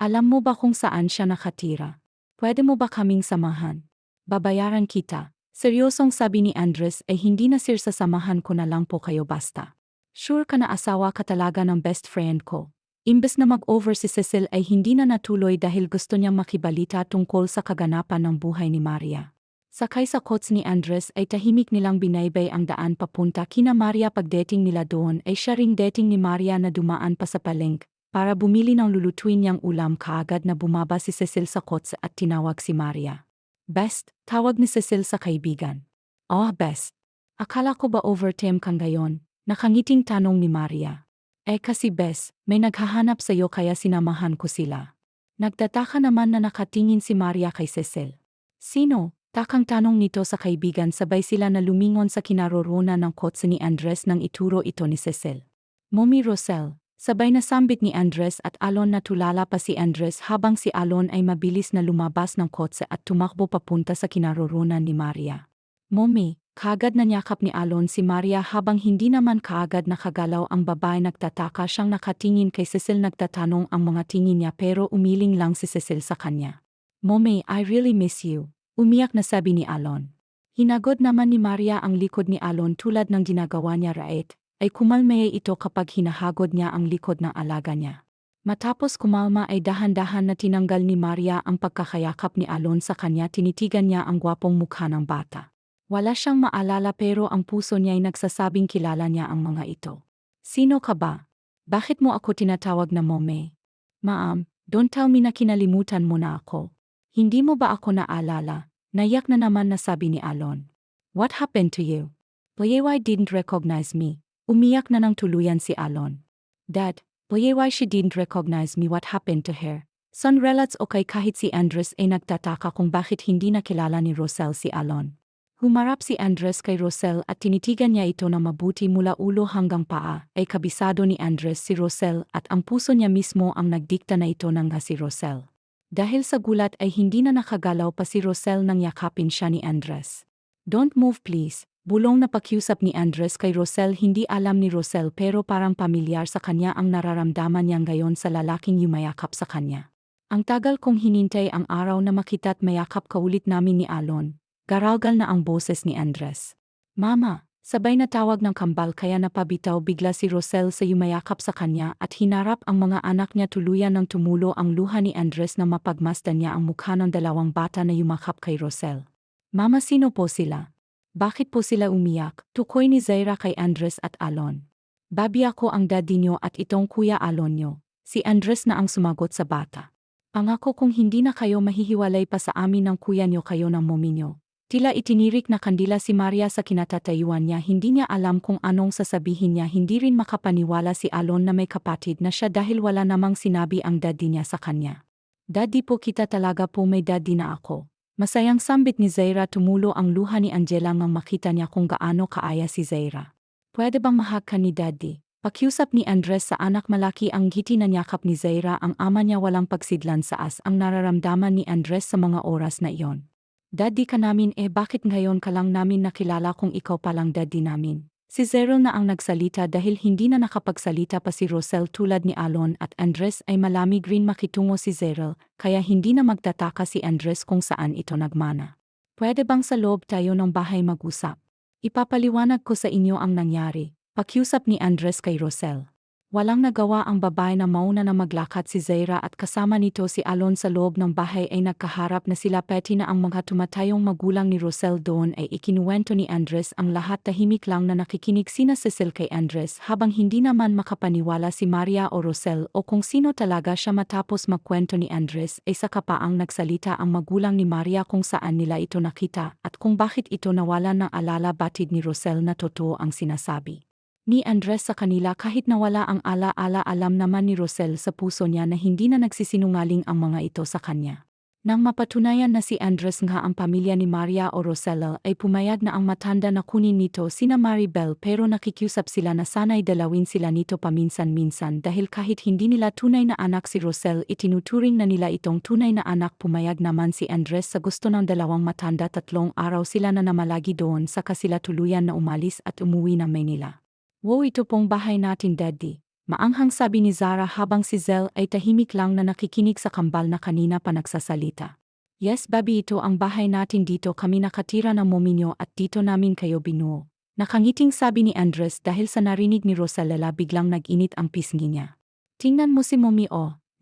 Alam mo ba kung saan siya nakatira? Pwede mo ba kaming samahan? Babayaran kita. Seryosong sabi ni Andres ay hindi na sir sasamahan ko na lang po kayo basta. Sure ka na asawa ka talaga ng best friend ko. Imbes na mag-over si Cecil ay hindi na natuloy dahil gusto niyang makibalita tungkol sa kaganapan ng buhay ni Maria. Sakay sa coach ni Andres ay tahimik nilang binaybay ang daan papunta kina Maria. Pagdating nila doon ay siya ring dating ni Maria na dumaan pa sa palengke para bumili ng lulutuin niyang ulam. Kaagad na bumaba si Cecil sa coach at tinawag si Maria. Best, tawag ni Cecil sa kaibigan. Oh Best, akala ko ba overtime kang gayon? Nakangiting tanong ni Maria. Kasi Best, may naghahanap sa'yo kaya sinamahan ko sila. Nagtataka naman na nakatingin si Maria kay Cecil. Sino? Takang tanong nito sa kaibigan sabay sila na lumingon sa kinaroroonan ng kotse ni Andres nang ituro ito ni Cecil. Mommy Rosel, sabay na sambit ni Andres at Alon. Natulala pa si Andres habang si Alon ay mabilis na lumabas ng kotse at tumakbo papunta sa kinaroroonan ni Maria. Mommy, kaagad na niyakap ni Alon si Maria habang hindi naman kaagad nakagalaw ang babae. Nagtataka siyang nakatingin kay Cecil. Nagtatanong ang mga tingin niya pero umiling lang si Cecil sa kanya. Mommy, I really miss you. Umiyak na sabi ni Alon. Hinagod naman ni Maria ang likod ni Alon tulad ng ginagawa niya right, ay kumalmaya ito kapag hinahagod niya ang likod ng alaga niya. Matapos kumalma ay dahan-dahan na tinanggal ni Maria ang pagkakayakap ni Alon sa kanya. Tinitigan niya ang gwapong mukha ng bata. Wala siyang maalala pero ang puso niya ay nagsasabing kilala niya ang mga ito. Sino ka ba? Bakit mo ako tinatawag na Mommy? Ma'am, don't tell me na kinalimutan mo na ako. Hindi mo ba ako naalala? Nayak na naman na sabi ni Alon. What happened to you? Why didn't recognize me? Umiyak na ng tuluyan si Alon. Dad, why she didn't recognize me? What happened to her? Son relats okay kahit si Andres ay nagtataka kung bakit hindi nakilala ni Rosel si Alon. Humarap si Andres kay Rosel at tinitigan niya ito na mabuti mula ulo hanggang paa. Ay kabisado ni Andres si Rosel at ang puso niya mismo ang nagdikta na ito ng si Rosel. Dahil sa gulat ay hindi na nakagalaw pa si Rosel nang yakapin siya ni Andres. Don't move please, bulong na pakiusap ni Andres kay Rosel. Hindi alam ni Rosel pero parang pamilyar sa kanya ang nararamdaman niya ngayon sa lalaking yumayakap sa kanya. Ang tagal kong hinintay ang araw na makita't mayakap ka ulit namin ni Alon. Garagal na ang boses ni Andres. Mama, sabay na tawag ng kambal kaya napabitaw bigla si Rosel sa yumayakap sa kanya at hinarap ang mga anak niya. Tuluyan ng tumulo ang luha ni Andres na mapagmasdan niya ang mukha ng dalawang bata na yumakap kay Rosel. Mama, sino po sila? Bakit po sila umiyak? Tukoy ni Zaira kay Andres at Alon. Babi ako ang daddy niyo at itong kuya Alon niyo. Si Andres na ang sumagot sa bata. Pangako kung hindi na kayo mahihiwalay pa sa amin ng kuya niyo kayo ng mommy niyo. Tila itinirik na kandila si Maria sa kinatatayuan niya. Hindi niya alam kung anong sasabihin niya. Hindi rin makapaniwala si Alon na may kapatid na siya dahil wala namang sinabi ang daddy niya sa kanya. Daddy po kita talaga po, may daddy na ako. Masayang sambit ni Zaira. Tumulo ang luha ni Angela nang makita niya kung gaano kaaya si Zaira. Pwede bang mahag ka ni daddy? Pakiusap ni Andres sa anak. Malaki ang ngiti na niyakap ni Zaira ang ama niya. Walang pagsidlan sa ang nararamdaman ni Andres sa mga oras na iyon. Daddy ka namin bakit ngayon ka lang namin nakilala kung ikaw palang daddy namin? Si Zeril na ang nagsalita dahil hindi na nakapagsalita pa si Rosel tulad ni Alon at Andres ay malamig rin makitungo si Zeril kaya hindi na magtataka si Andres kung saan ito nagmana. Pwede bang sa loob tayo ng bahay mag-usap? Ipapaliwanag ko sa inyo ang nangyari, pakiusap ni Andres kay Rosel. Walang nagawa ang babae na mauna na maglakad si Zaira at kasama nito si Alon sa loob ng bahay ay nagkaharap na sila peti na ang mga tumatayong magulang ni Rosel doon ay ikinuwento ni Andres ang lahat tahimik lang na nakikinig sina Cecil kay Andres habang hindi naman makapaniwala si Maria o Rosel o kung sino talaga siya matapos magkwento ni Andres ay saka pa ang nagsalita ang magulang ni Maria kung saan nila ito nakita at kung bakit ito nawalan ng alala batid ni Rosel na totoo ang sinasabi ni Andres sa kanila kahit nawala ang ala-ala alam naman ni Rosel sa puso niya na hindi na nagsisinungaling ang mga ito sa kanya. Nang mapatunayan na si Andres nga ang pamilya ni Maria o Rosella ay pumayag na ang matanda na kunin nito sina Maribel pero nakikiusap sila na sana'y dalawin sila nito paminsan-minsan dahil kahit hindi nila tunay na anak si Rosel itinuturing na nila itong tunay na anak pumayag naman si Andres sa gusto ng dalawang matanda 3 araw sila na namalagi doon saka sila tuluyan na umalis at umuwi ng Maynila. Wow, ito pong bahay natin, Daddy. Maanghang sabi ni Zara habang si Zel ay tahimik lang na nakikinig sa kambal na kanina pa nagsasalita. Yes, Baby, ito ang bahay natin dito kami nakatira ng mominyo at dito namin kayo binuo. Nakangiting sabi ni Andres dahil sa narinig ni Rosalela biglang nag-init ang pisngi niya. Tingnan mo si Mommy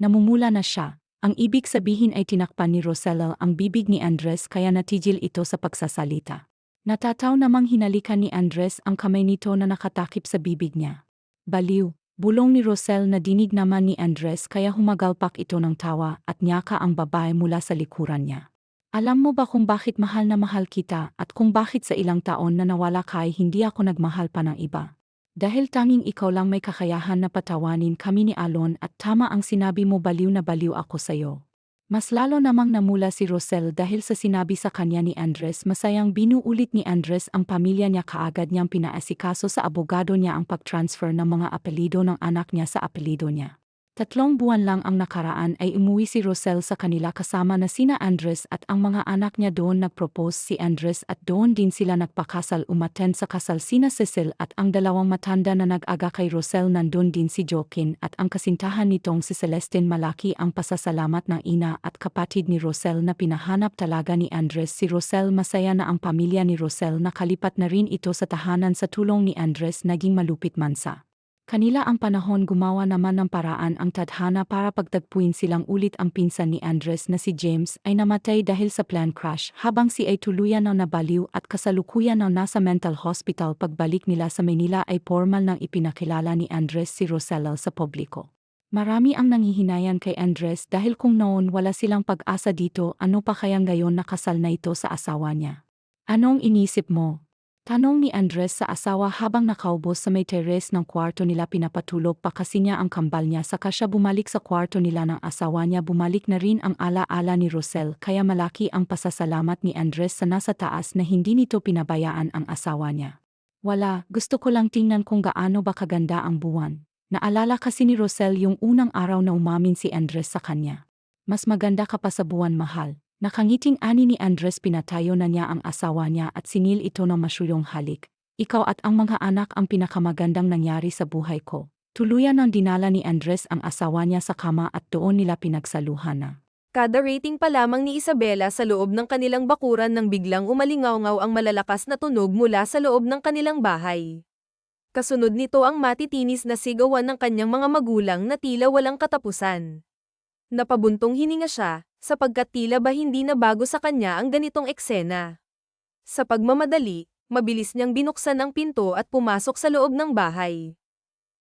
namumula na siya. Ang ibig sabihin ay tinakpan ni Rosella ang bibig ni Andres kaya natigil ito sa pagsasalita. Natataw namang hinalikan ni Andres ang kamay nito na nakatakip sa bibig niya. Baliw, bulong ni Rosel na dinig naman ni Andres kaya humagalpak ito ng tawa at niyaka ang babae mula sa likuran niya. Alam mo ba kung bakit mahal na mahal kita at kung bakit sa ilang taon na nawala ka ay hindi ako nagmahal pa ng iba? Dahil tanging ikaw lang may kakayahan na patawanin kami ni Alon at tama ang sinabi mo baliw na baliw ako sa'yo. Mas lalo namang namula si Rosel dahil sa sinabi sa kanya ni Andres masayang binuulit ni Andres ang pamilya niya kaagad niyang pinaasikaso sa abogado niya ang pag-transfer ng mga apelido ng anak niya sa apelido niya. 3 buwan lang ang nakaraan ay umuwi si Rosel sa kanila kasama na sina Andres at ang mga anak niya doon nag-propose si Andres at doon din sila nagpakasal umattend sa kasal sina Cecil at ang dalawang matanda na nag-aga kay Rosel nandun din si Joaquin at ang kasintahan nitong si Celestine malaki ang pasasalamat ng ina at kapatid ni Rosel na pinahanap talaga ni Andres si Rosel masaya na ang pamilya ni Rosel nakalipat na rin ito sa tahanan sa tulong ni Andres naging malupit man sa kanila ang panahon gumawa naman ng paraan ang tadhana para pagtagpuin silang ulit ang pinsan ni Andres na si James ay namatay dahil sa plane crash habang si ay tuluyan na nabaliw at kasalukuyan na nasa mental hospital pagbalik nila sa Manila ay formal nang ipinakilala ni Andres si Rosella sa publiko. Marami ang nanghihinayan kay Andres dahil kung noon wala silang pag-asa dito ano pa kayang gayon nakasal na ito sa asawa niya. Anong inisip mo? Tanong ni Andres sa asawa habang nakaupo sa may teres ng kwarto nila pinapatulog pa kasi niya ang kambal niya saka siya bumalik sa kwarto nila ng asawa niya bumalik na rin ang ala-ala ni Rosel kaya malaki ang pasasalamat ni Andres sa nasa taas na hindi nito pinabayaan ang asawa niya. Wala, gusto ko lang tingnan kung gaano ba kaganda ang buwan. Naalala kasi ni Rosel yung unang araw na umamin si Andres sa kanya. Mas maganda ka pa sa buwan mahal. Nakangiting ani ni Andres pinatayo na niya ang asawa niya at sinil ito ng masyuyong halik. Ikaw at ang mga anak ang pinakamagandang nangyari sa buhay ko. Tuluyan ang dinala ni Andres ang asawa niya sa kama at doon nila pinagsaluhan na. Kada rating pa lamang ni Isabela sa loob ng kanilang bakuran nang biglang umalingaw-ngaw ang malalakas na tunog mula sa loob ng kanilang bahay. Kasunod nito ang matitinis na sigawan ng kanyang mga magulang na tila walang katapusan. Napabuntong hininga siya, sapagkat tila ba hindi na bago sa kanya ang ganitong eksena. Sa pagmamadali, mabilis niyang binuksan ang pinto at pumasok sa loob ng bahay.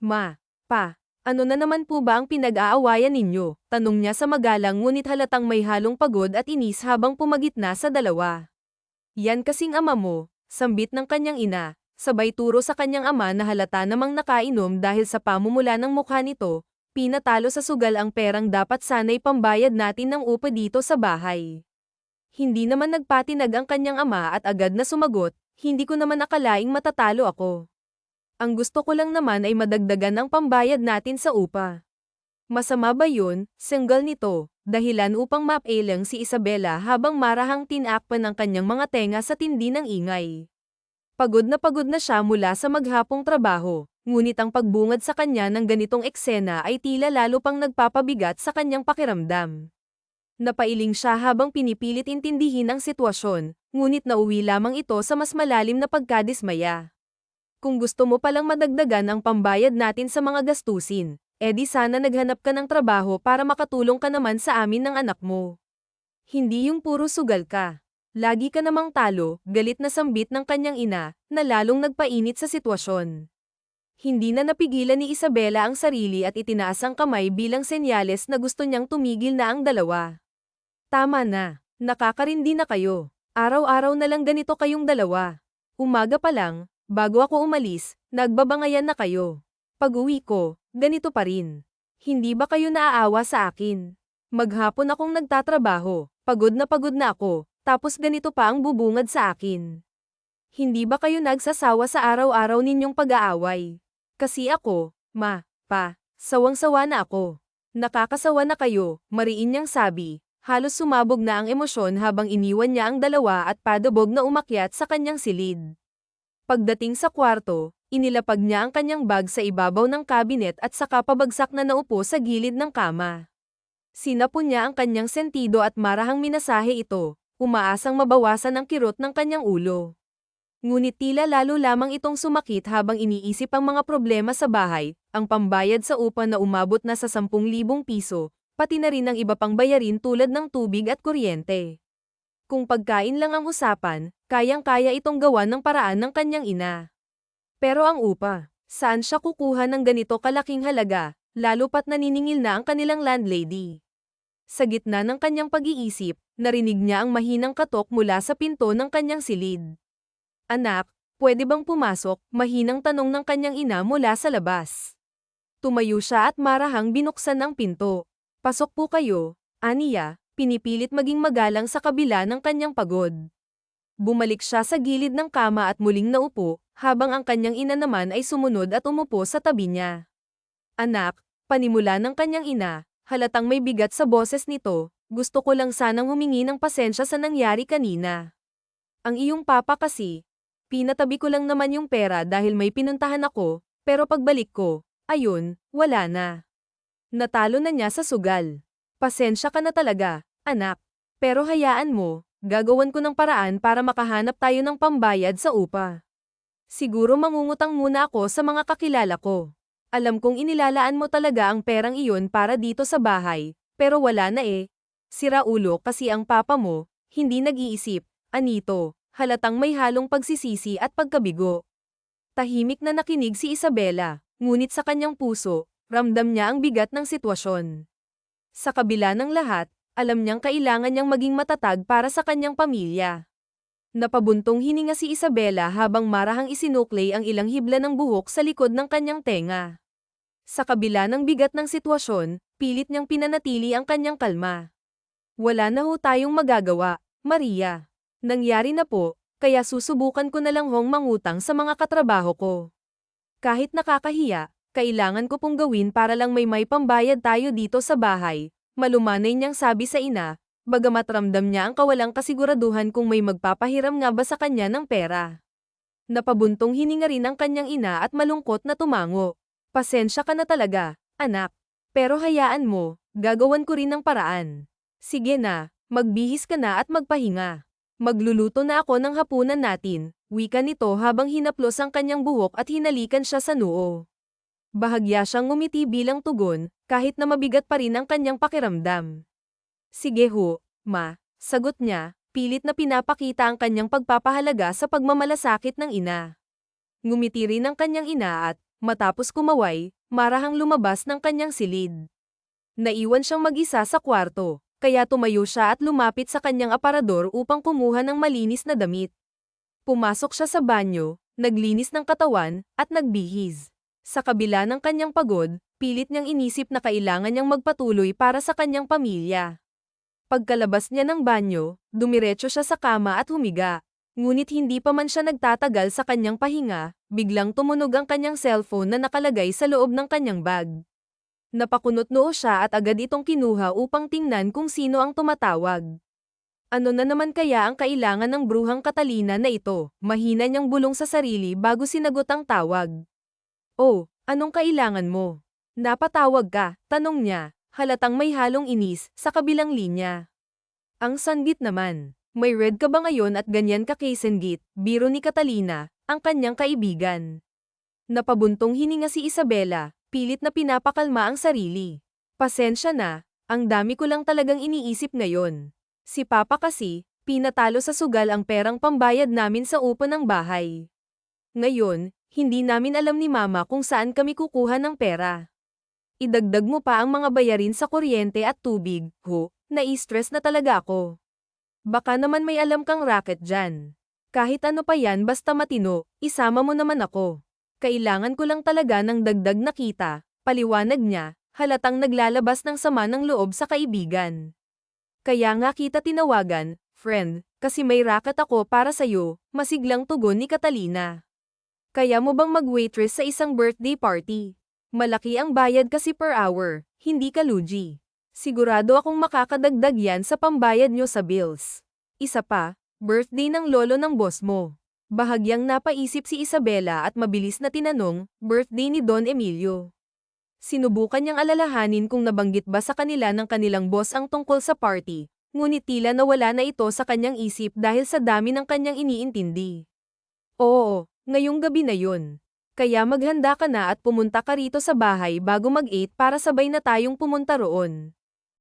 Ma, pa, ano na naman po ba ang pinag-aawayan ninyo? Tanong niya sa magalang ngunit halatang may halong pagod at inis habang pumagitna sa dalawa. Yan kasing ama mo, sambit ng kanyang ina, sabay turo sa kanyang ama na halata namang nakainom dahil sa pamumula ng mukha nito. Pinatalo sa sugal ang perang dapat sana'y pambayad natin ng upa dito sa bahay. Hindi naman nagpatinag ang kanyang ama at agad na sumagot, hindi ko naman akalaing matatalo ako. Ang gusto ko lang naman ay madagdagan ang pambayad natin sa upa. Masama ba yun, single nito, dahilan upang mapailang si Isabela habang marahang tinakpan ang kanyang mga tenga sa tindi ng ingay. Pagod na siya mula sa maghapong trabaho. Ngunit ang pagbungad sa kanya ng ganitong eksena ay tila lalo pang nagpapabigat sa kanyang pakiramdam. Napailing siya habang pinipilit intindihin ang sitwasyon, ngunit nauwi lamang ito sa mas malalim na pagkadismaya. Kung gusto mo palang madagdagan ang pambayad natin sa mga gastusin, edi sana naghanap ka ng trabaho para makatulong ka naman sa amin ng anak mo. Hindi yung puro sugal ka. Lagi ka namang talo, galit na sambit ng kanyang ina, na lalong nagpainit sa sitwasyon. Hindi na napigilan ni Isabela ang sarili at itinaas ang kamay bilang senyales na gusto niyang tumigil na ang dalawa. Tama na, nakakarindi na kayo. Araw-araw na lang ganito kayong dalawa. Umaga pa lang, bago ako umalis, nagbabangayan na kayo. Pag-uwi ko, ganito pa rin. Hindi ba kayo naaawa sa akin? Maghapon akong nagtatrabaho, pagod na ako, tapos ganito pa ang bubungad sa akin. Hindi ba kayo nagsasawa sa araw-araw ninyong pag-aaway? Kasi ako, sawang-sawa na ako. Nakakasawa na kayo, mariin niyang sabi. Halos sumabog na ang emosyon habang iniwan niya ang dalawa at padabog na umakyat sa kanyang silid. Pagdating sa kwarto, inilapag niya ang kanyang bag sa ibabaw ng kabinet at saka pabagsak na naupo sa gilid ng kama. Sinapon niya ang kanyang sentido at marahang minasahe ito, umaasang mabawasan ang kirot ng kanyang ulo. Ngunit tila lalo lamang itong sumakit habang iniisip ang mga problema sa bahay, ang pambayad sa upa na umabot na sa 10,000 piso, pati na rin ang iba pang bayarin tulad ng tubig at kuryente. Kung pagkain lang ang usapan, kayang-kaya itong gawan ng paraan ng kanyang ina. Pero ang upa, saan siya kukuha ng ganito kalaking halaga, lalo pat naniningil na ang kanilang landlady. Sa gitna ng kanyang pag-iisip, narinig niya ang mahinang katok mula sa pinto ng kanyang silid. Anak, pwede bang pumasok? Mahinang tanong ng kanyang ina mula sa labas. Tumayo siya at marahang binuksan ang pinto. Pasok po kayo, aniya, pinipilit maging magalang sa kabila ng kanyang pagod. Bumalik siya sa gilid ng kama at muling naupo, habang ang kanyang ina naman ay sumunod at umupo sa tabi niya. Anak, panimula ng kanyang ina, halatang may bigat sa boses nito, gusto ko lang sanang humingi ng pasensya sa nangyari kanina. Ang iyong papa kasi, pinatabi ko lang naman yung pera dahil may pinuntahan ako, pero pagbalik ko, ayun, wala na. Natalo na niya sa sugal. Pasensya ka na talaga, anak. Pero hayaan mo, gagawan ko ng paraan para makahanap tayo ng pambayad sa upa. Siguro mangungutang muna ako sa mga kakilala ko. Alam kong inilalaan mo talaga ang perang iyon para dito sa bahay, pero wala na eh. Sira ulo kasi ang papa mo, hindi nag-iisip, anito, halatang may halong pagsisisi at pagkabigo. Tahimik na nakinig si Isabela, ngunit sa kanyang puso, ramdam niya ang bigat ng sitwasyon. Sa kabila ng lahat, alam niyang kailangan niyang maging matatag para sa kanyang pamilya. Napabuntong hininga si Isabela habang marahang isinuklay ang ilang hibla ng buhok sa likod ng kanyang tenga. Sa kabila ng bigat ng sitwasyon, pilit niyang pinanatili ang kanyang kalma. Wala na ho tayong magagawa, Maria. Nangyari na po, kaya susubukan ko na lang hong mangutang sa mga katrabaho ko. Kahit nakakahiya, kailangan ko pong gawin para lang may pambayad tayo dito sa bahay, malumanay niyang sabi sa ina, bagamat ramdam niya ang kawalang kasiguraduhan kung may magpapahiram nga ba sa kanya ng pera. Napabuntong hininga rin ang kanyang ina at malungkot na tumango. Pasensya ka na talaga, anak. Pero hayaan mo, gagawan ko rin ng paraan. Sige na, magbihis ka na at magpahinga. Magluluto na ako ng hapunan natin, wika nito habang hinaplos ang kanyang buhok at hinalikan siya sa noo. Bahagya siyang ngumiti bilang tugon, kahit na mabigat pa rin ang kanyang pakiramdam. Sige ho, ma, sagot niya, pilit na pinapakita ang kanyang pagpapahalaga sa pagmamalasakit ng ina. Ngumiti rin ang kanyang ina at, matapos kumaway, marahang lumabas ng kanyang silid. Naiwan siyang mag-isa sa kwarto, kaya tumayo siya at lumapit sa kanyang aparador upang kumuha ng malinis na damit. Pumasok siya sa banyo, naglinis ng katawan, at nagbihis. Sa kabila ng kanyang pagod, pilit niyang inisip na kailangan niyang magpatuloy para sa kanyang pamilya. Pagkalabas niya ng banyo, dumiretso siya sa kama at humiga. Ngunit hindi pa man siya nagtatagal sa kanyang pahinga, biglang tumunog ang kanyang cellphone na nakalagay sa loob ng kanyang bag. Napakunot noo siya at agad itong kinuha upang tingnan kung sino ang tumatawag. Ano na naman kaya ang kailangan ng bruhang Catalina na ito? Mahina niyang bulong sa sarili bago sinagot ang tawag. Oh, anong kailangan mo? Napatawag ka, tanong niya, halatang may halong inis, sa kabilang linya. Ang sanggit naman, may red ka ba ngayon at ganyan ka Kasenggit, biro ni Catalina, ang kanyang kaibigan. Napabuntong hininga si Isabela, pilit na pinapakalma ang sarili. Pasensya na, ang dami ko lang talagang iniisip ngayon. Si Papa kasi, pinatalo sa sugal ang perang pambayad namin sa upa ng bahay. Ngayon, hindi namin alam ni Mama kung saan kami kukuha ng pera. Idagdag mo pa ang mga bayarin sa kuryente at tubig, nai-stress na talaga ako. Baka naman may alam kang racket dyan. Kahit ano pa yan basta matino, isama mo naman ako. Kailangan ko lang talaga ng dagdag na kita, paliwanag niya, halatang naglalabas ng sama ng loob sa kaibigan. Kaya nga kita tinawagan, friend, kasi may racket ako para sa'yo, masiglang tugon ni Catalina. Kaya mo bang mag-waitress sa isang birthday party? Malaki ang bayad kasi per hour, hindi ka lugi. Sigurado akong makakadagdag yan sa pambayad nyo sa bills. Isa pa, birthday ng lolo ng boss mo. Bahagyang napaisip si Isabela at mabilis na tinanong, birthday ni Don Emilio. Sinubukan niyang alalahanin kung nabanggit ba sa kanila ng kanilang boss ang tungkol sa party, ngunit tila nawala na ito sa kanyang isip dahil sa dami ng kanyang iniintindi. Oo, ngayong gabi na yun. Kaya maghanda ka na at pumunta ka rito sa bahay bago mag-8 para sabay na tayong pumunta roon.